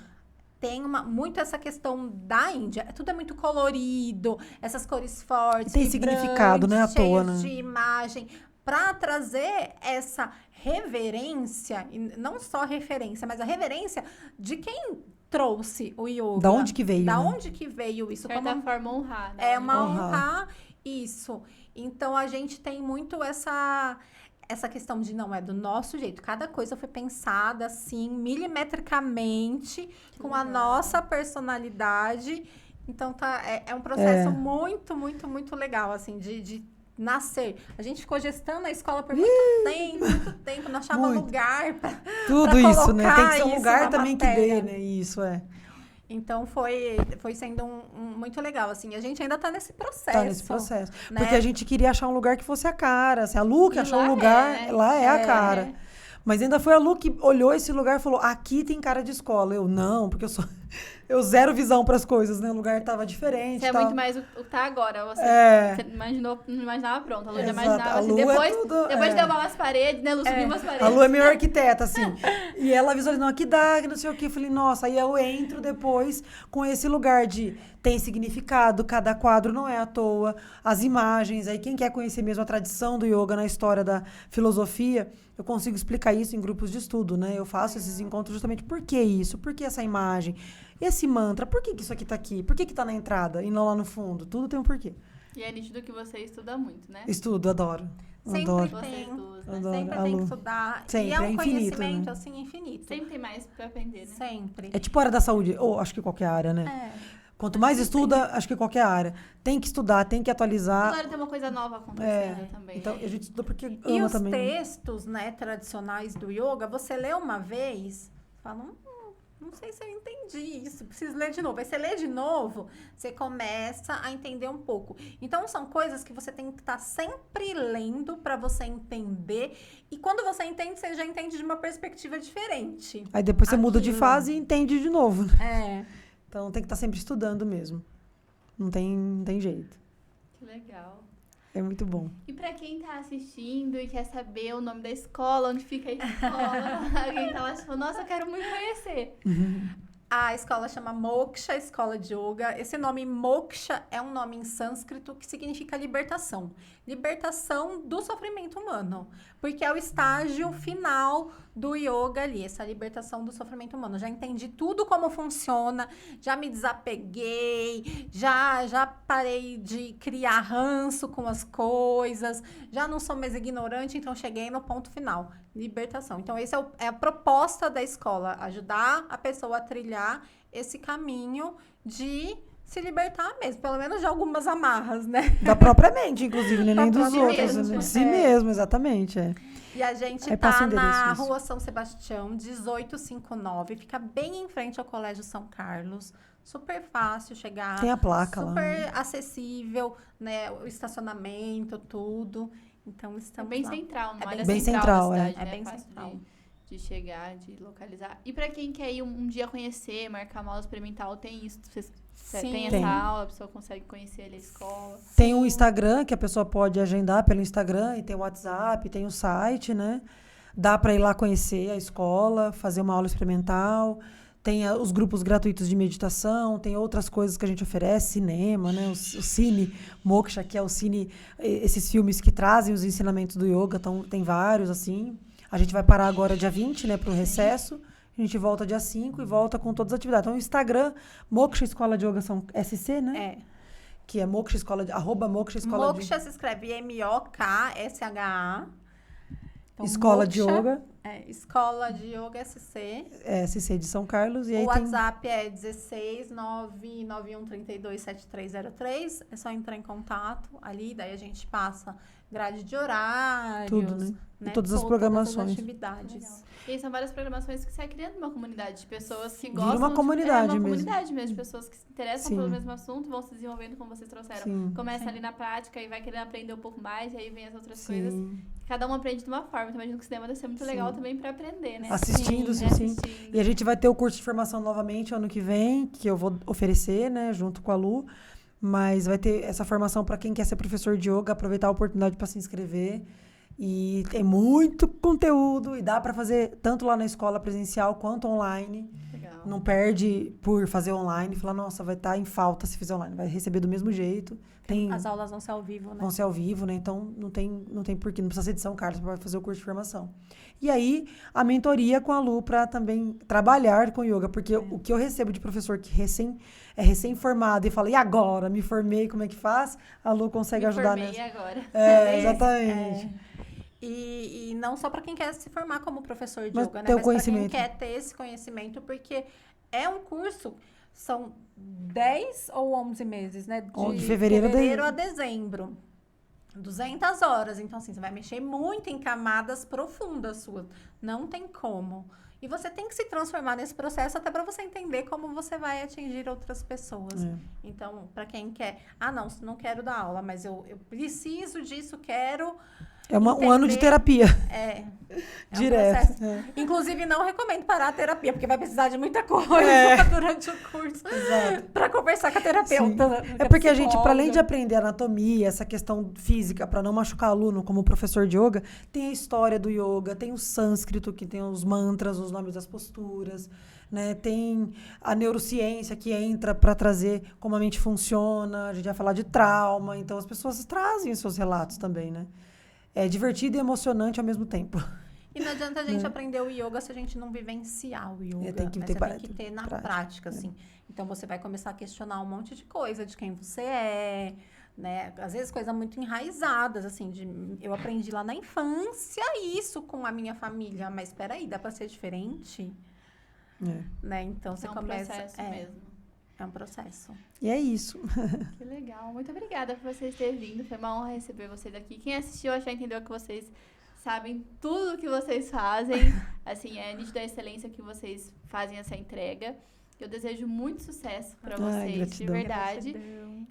Tem muito essa questão da Índia. Tudo é muito colorido, essas cores fortes. E tem significado, né? À toa, né? De imagem. Para trazer essa reverência, e não só referência, mas a reverência de quem trouxe o yoga. Da onde que veio, Da né? onde que veio isso? De certa forma, honrar. Né? É uma Honrar. honrar isso. Então, a gente tem muito essa questão de não é do nosso jeito. Cada coisa foi pensada assim, milimetricamente, com a nossa personalidade. Então, é um processo muito, muito, muito legal, assim, de nascer. A gente ficou gestando a escola por muito tempo. Não achava Muito. lugar pra Tudo pra isso, né? Tem que ser um colocar lugar isso na também que matéria. dê, né? Isso, é. Então, foi sendo muito legal, assim. A gente ainda tá nesse processo. Tá nesse processo. né? Porque a gente queria achar um lugar que fosse a cara. Assim, a Lu que E achou lá um lugar, é, né? lá é a É. cara. Mas ainda foi a Lu que olhou esse lugar e falou, aqui tem cara de escola. Eu, não, porque eu sou... Eu zero visão pras coisas, né? O lugar tava diferente. Você é tava... muito mais o que tá agora. Você, você imaginou, não imaginava pronto. A Lu já Exato. imaginava A assim. Lu Depois, tudo, depois de derrubar umas paredes, né, Lu? Subiu umas paredes. A Lu é meio arquiteta, assim. E ela visualizou, não, aqui dá, que não sei o quê. Eu falei, nossa, aí eu entro depois com esse lugar de tem significado, cada quadro não é à toa, as imagens, aí quem quer conhecer mesmo a tradição do yoga na história da filosofia, eu consigo explicar isso em grupos de estudo, né? Eu faço esses encontros justamente por que isso, por que essa imagem, esse mantra, por que isso aqui tá aqui, por que tá na entrada e não lá no fundo? Tudo tem um porquê. E é nítido que você estuda muito, né? Estudo, adoro. Sempre Adoro. tem. Duas, né? Adoro. Sempre A tem Lu. que estudar. Sempre, e é um é infinito, conhecimento, né? assim, infinito. Sempre tem mais pra aprender, né? Sempre. É tipo a área da saúde, ou acho que qualquer área, né? Quanto mais estuda, acho que qualquer área. Tem que estudar, tem que atualizar. Agora tem uma coisa nova acontecendo também. Então, né? a gente estuda porque E ama os também. textos, né, tradicionais do yoga, você lê uma vez, fala, não sei se eu entendi isso, preciso ler de novo. Aí você lê de novo, você começa a entender um pouco. Então, são coisas que você tem que estar sempre lendo para você entender. E quando você entende, você já entende de uma perspectiva diferente. Aí depois você muda de Aquilo. fase e entende de novo. É. Então tem que estar sempre estudando mesmo. Não tem jeito. Que legal. É muito bom. E pra quem tá assistindo e quer saber o nome da escola, onde fica a escola, alguém tá lá tipo, nossa, eu quero muito conhecer. A escola chama Moksha, Escola de Yoga. Esse nome Moksha é um nome em sânscrito que significa libertação. Libertação do sofrimento humano. Porque é o estágio final do yoga ali, essa libertação do sofrimento humano. Já entendi tudo como funciona, já me desapeguei, já parei de criar ranço com as coisas, já não sou mais ignorante, então cheguei no ponto final. Libertação. Então, essa é a proposta da escola, ajudar a pessoa a trilhar esse caminho de se libertar mesmo, pelo menos de algumas amarras, né? Da própria mente, inclusive, nem dos própria outros. mente, Né? De si é. mesmo, exatamente. É. E a gente Aí passa tá o endereço na disso. Rua São Sebastião, 1859, fica bem em frente ao Colégio São Carlos. Super fácil chegar. Tem a placa lá. Super acessível, né? O estacionamento, tudo. Então, É estamos bem lá. central, uma É área bem central, central da é. cidade, né? É bem Fácil central. de chegar, de localizar. E pra quem quer ir um dia conhecer, marcar uma aula experimental, tem isso? Você Sim. tem essa Tem. aula, a pessoa consegue conhecer ali a escola. Tem um Instagram que a pessoa pode agendar pelo Instagram, e tem o WhatsApp, tem o site, né? Dá para ir lá conhecer a escola, fazer uma aula experimental. Tem os grupos gratuitos de meditação, tem outras coisas que a gente oferece, cinema, né? O Cine Moksha, que é o cine, esses filmes que trazem os ensinamentos do yoga, então tem vários, assim. A gente vai parar agora dia 20, né, para o recesso. A gente volta dia 5 e volta com todas as atividades. Então, o Instagram, Moksha Escola de Yoga são SC, né? É. Que é Moksha Escola de... @Moksha Escola Moksha se escreve MOKSHA. Então, Escola de Moksha, Yoga, Escola de Yoga SC. SC de São Carlos. E aí O tem... WhatsApp é 16991327303. É só entrar em contato ali, daí a gente passa grade de horários, Tudo, né? E né? todas as Todas programações. as atividades. Legal. E aí são várias programações que você vai criando uma comunidade de pessoas que Vira gostam. uma comunidade uma mesmo. comunidade mesmo, de pessoas que se interessam Sim. pelo mesmo assunto, vão se desenvolvendo como vocês trouxeram. Sim. Começa Sim. ali na prática e vai querendo aprender um pouco mais, e aí vem as outras coisas. Sim. Cada um aprende de uma forma. Então, imagino que o cinema deve ser muito Sim. legal também pra aprender, né? Assistindo, sim. Assistindo. E a gente vai ter o curso de formação novamente ano que vem, que eu vou oferecer, né, junto com a Lu. Mas vai ter essa formação para quem quer ser professor de yoga, aproveitar a oportunidade para se inscrever. E tem muito conteúdo e dá para fazer tanto lá na escola presencial quanto online. Legal. Não perde por fazer online, falar, nossa, vai estar em falta se fizer online, vai receber do mesmo jeito. Tem, As aulas vão ser ao vivo, né? vão ser ao vivo, né? Então não tem porquê, não precisa ser de São Carlos para fazer o curso de formação. E aí, a mentoria com a Lu para também trabalhar com yoga, porque o que eu recebo de professor que é recém-formado e fala, e agora? Me formei, como é que faz? A Lu consegue ajudar formei nessa. agora. Exatamente. E não só para quem quer se formar como professor de Mas yoga, né? ter o Mas para quem conhecimento. quer ter esse conhecimento, porque é um curso, são 10 ou 11 meses, né? De fevereiro a dezembro. 200 horas. Então, assim, você vai mexer muito em camadas profundas suas. Não tem como. E você tem que se transformar nesse processo até para você entender como você vai atingir outras pessoas. É. Então, para quem quer... não quero dar aula, mas eu preciso disso, quero É um ano de terapia. É um Direto. processo. Inclusive, não recomendo parar a terapia, porque vai precisar de muita coisa durante o curso para conversar com a terapeuta. É porque a gente, para além de aprender anatomia, essa questão física, para não machucar aluno, como professor de yoga, tem a história do yoga, tem o sânscrito, que tem os mantras, os nomes das posturas, né? Tem a neurociência que entra para trazer como a mente funciona, a gente vai falar de trauma, então as pessoas trazem os seus relatos também, né? É divertido e emocionante ao mesmo tempo. E não adianta a gente aprender o yoga se a gente não vivenciar o yoga. Tem que Mas ter você tem que ter na prática, assim. Então, você vai começar a questionar um monte de coisa, de quem você é, né? Às vezes, coisas muito enraizadas, assim. Eu aprendi lá na infância isso com a minha família. Mas, espera aí, dá para ser diferente? Né? Então, você começa... Processo mesmo. É um processo. E é isso. Que legal. Muito obrigada por vocês terem vindo. Foi uma honra receber vocês aqui. Quem assistiu já entendeu que vocês sabem tudo que vocês fazem. Assim, é nítido da excelência que vocês fazem essa entrega. Eu desejo muito sucesso para vocês, gratidão. de verdade.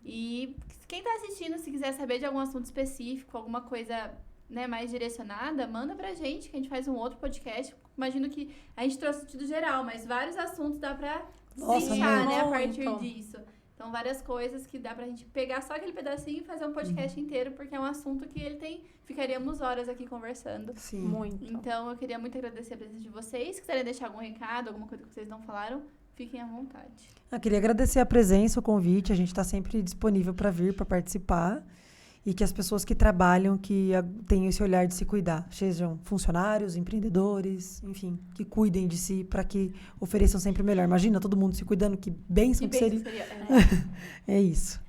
E quem tá assistindo, se quiser saber de algum assunto específico, alguma coisa, né, mais direcionada, manda pra gente, que a gente faz um outro podcast. Imagino que a gente trouxe o sentido geral, mas vários assuntos dá pra deixar, né, a partir disso. Então, várias coisas que dá pra gente pegar só aquele pedacinho e fazer um podcast inteiro, porque é um assunto que ele tem... Ficaríamos horas aqui conversando. Sim. Muito. Então, eu queria muito agradecer a presença de vocês. Se quiserem deixar algum recado, alguma coisa que vocês não falaram, fiquem à vontade. Eu queria agradecer a presença, o convite. A gente está sempre disponível para vir, para participar. E que as pessoas que trabalham, que tenham esse olhar de se cuidar, sejam funcionários, empreendedores, enfim, que cuidem de si para que ofereçam sempre o melhor. Imagina todo mundo se cuidando, que bênção que seria. É isso.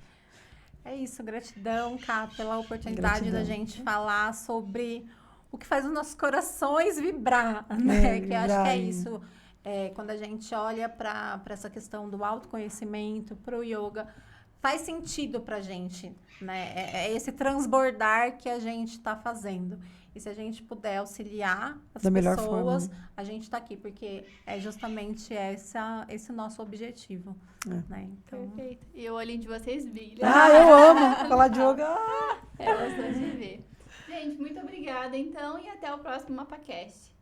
É isso, gratidão, Ká, pela oportunidade da gente falar sobre o que faz os nossos corações vibrar, né? Que eu acho que é isso. Quando a gente olha para essa questão do autoconhecimento, para o yoga, faz sentido pra gente, né? É esse transbordar que a gente está fazendo. E se a gente puder auxiliar as pessoas, a gente está aqui, porque é justamente esse nosso objetivo. Né? Então... Perfeito. E o olhinho de vocês brilha. Eu amo falar de yoga. É bastante ver. Gente, muito obrigada, então, e até o próximo MapaCast.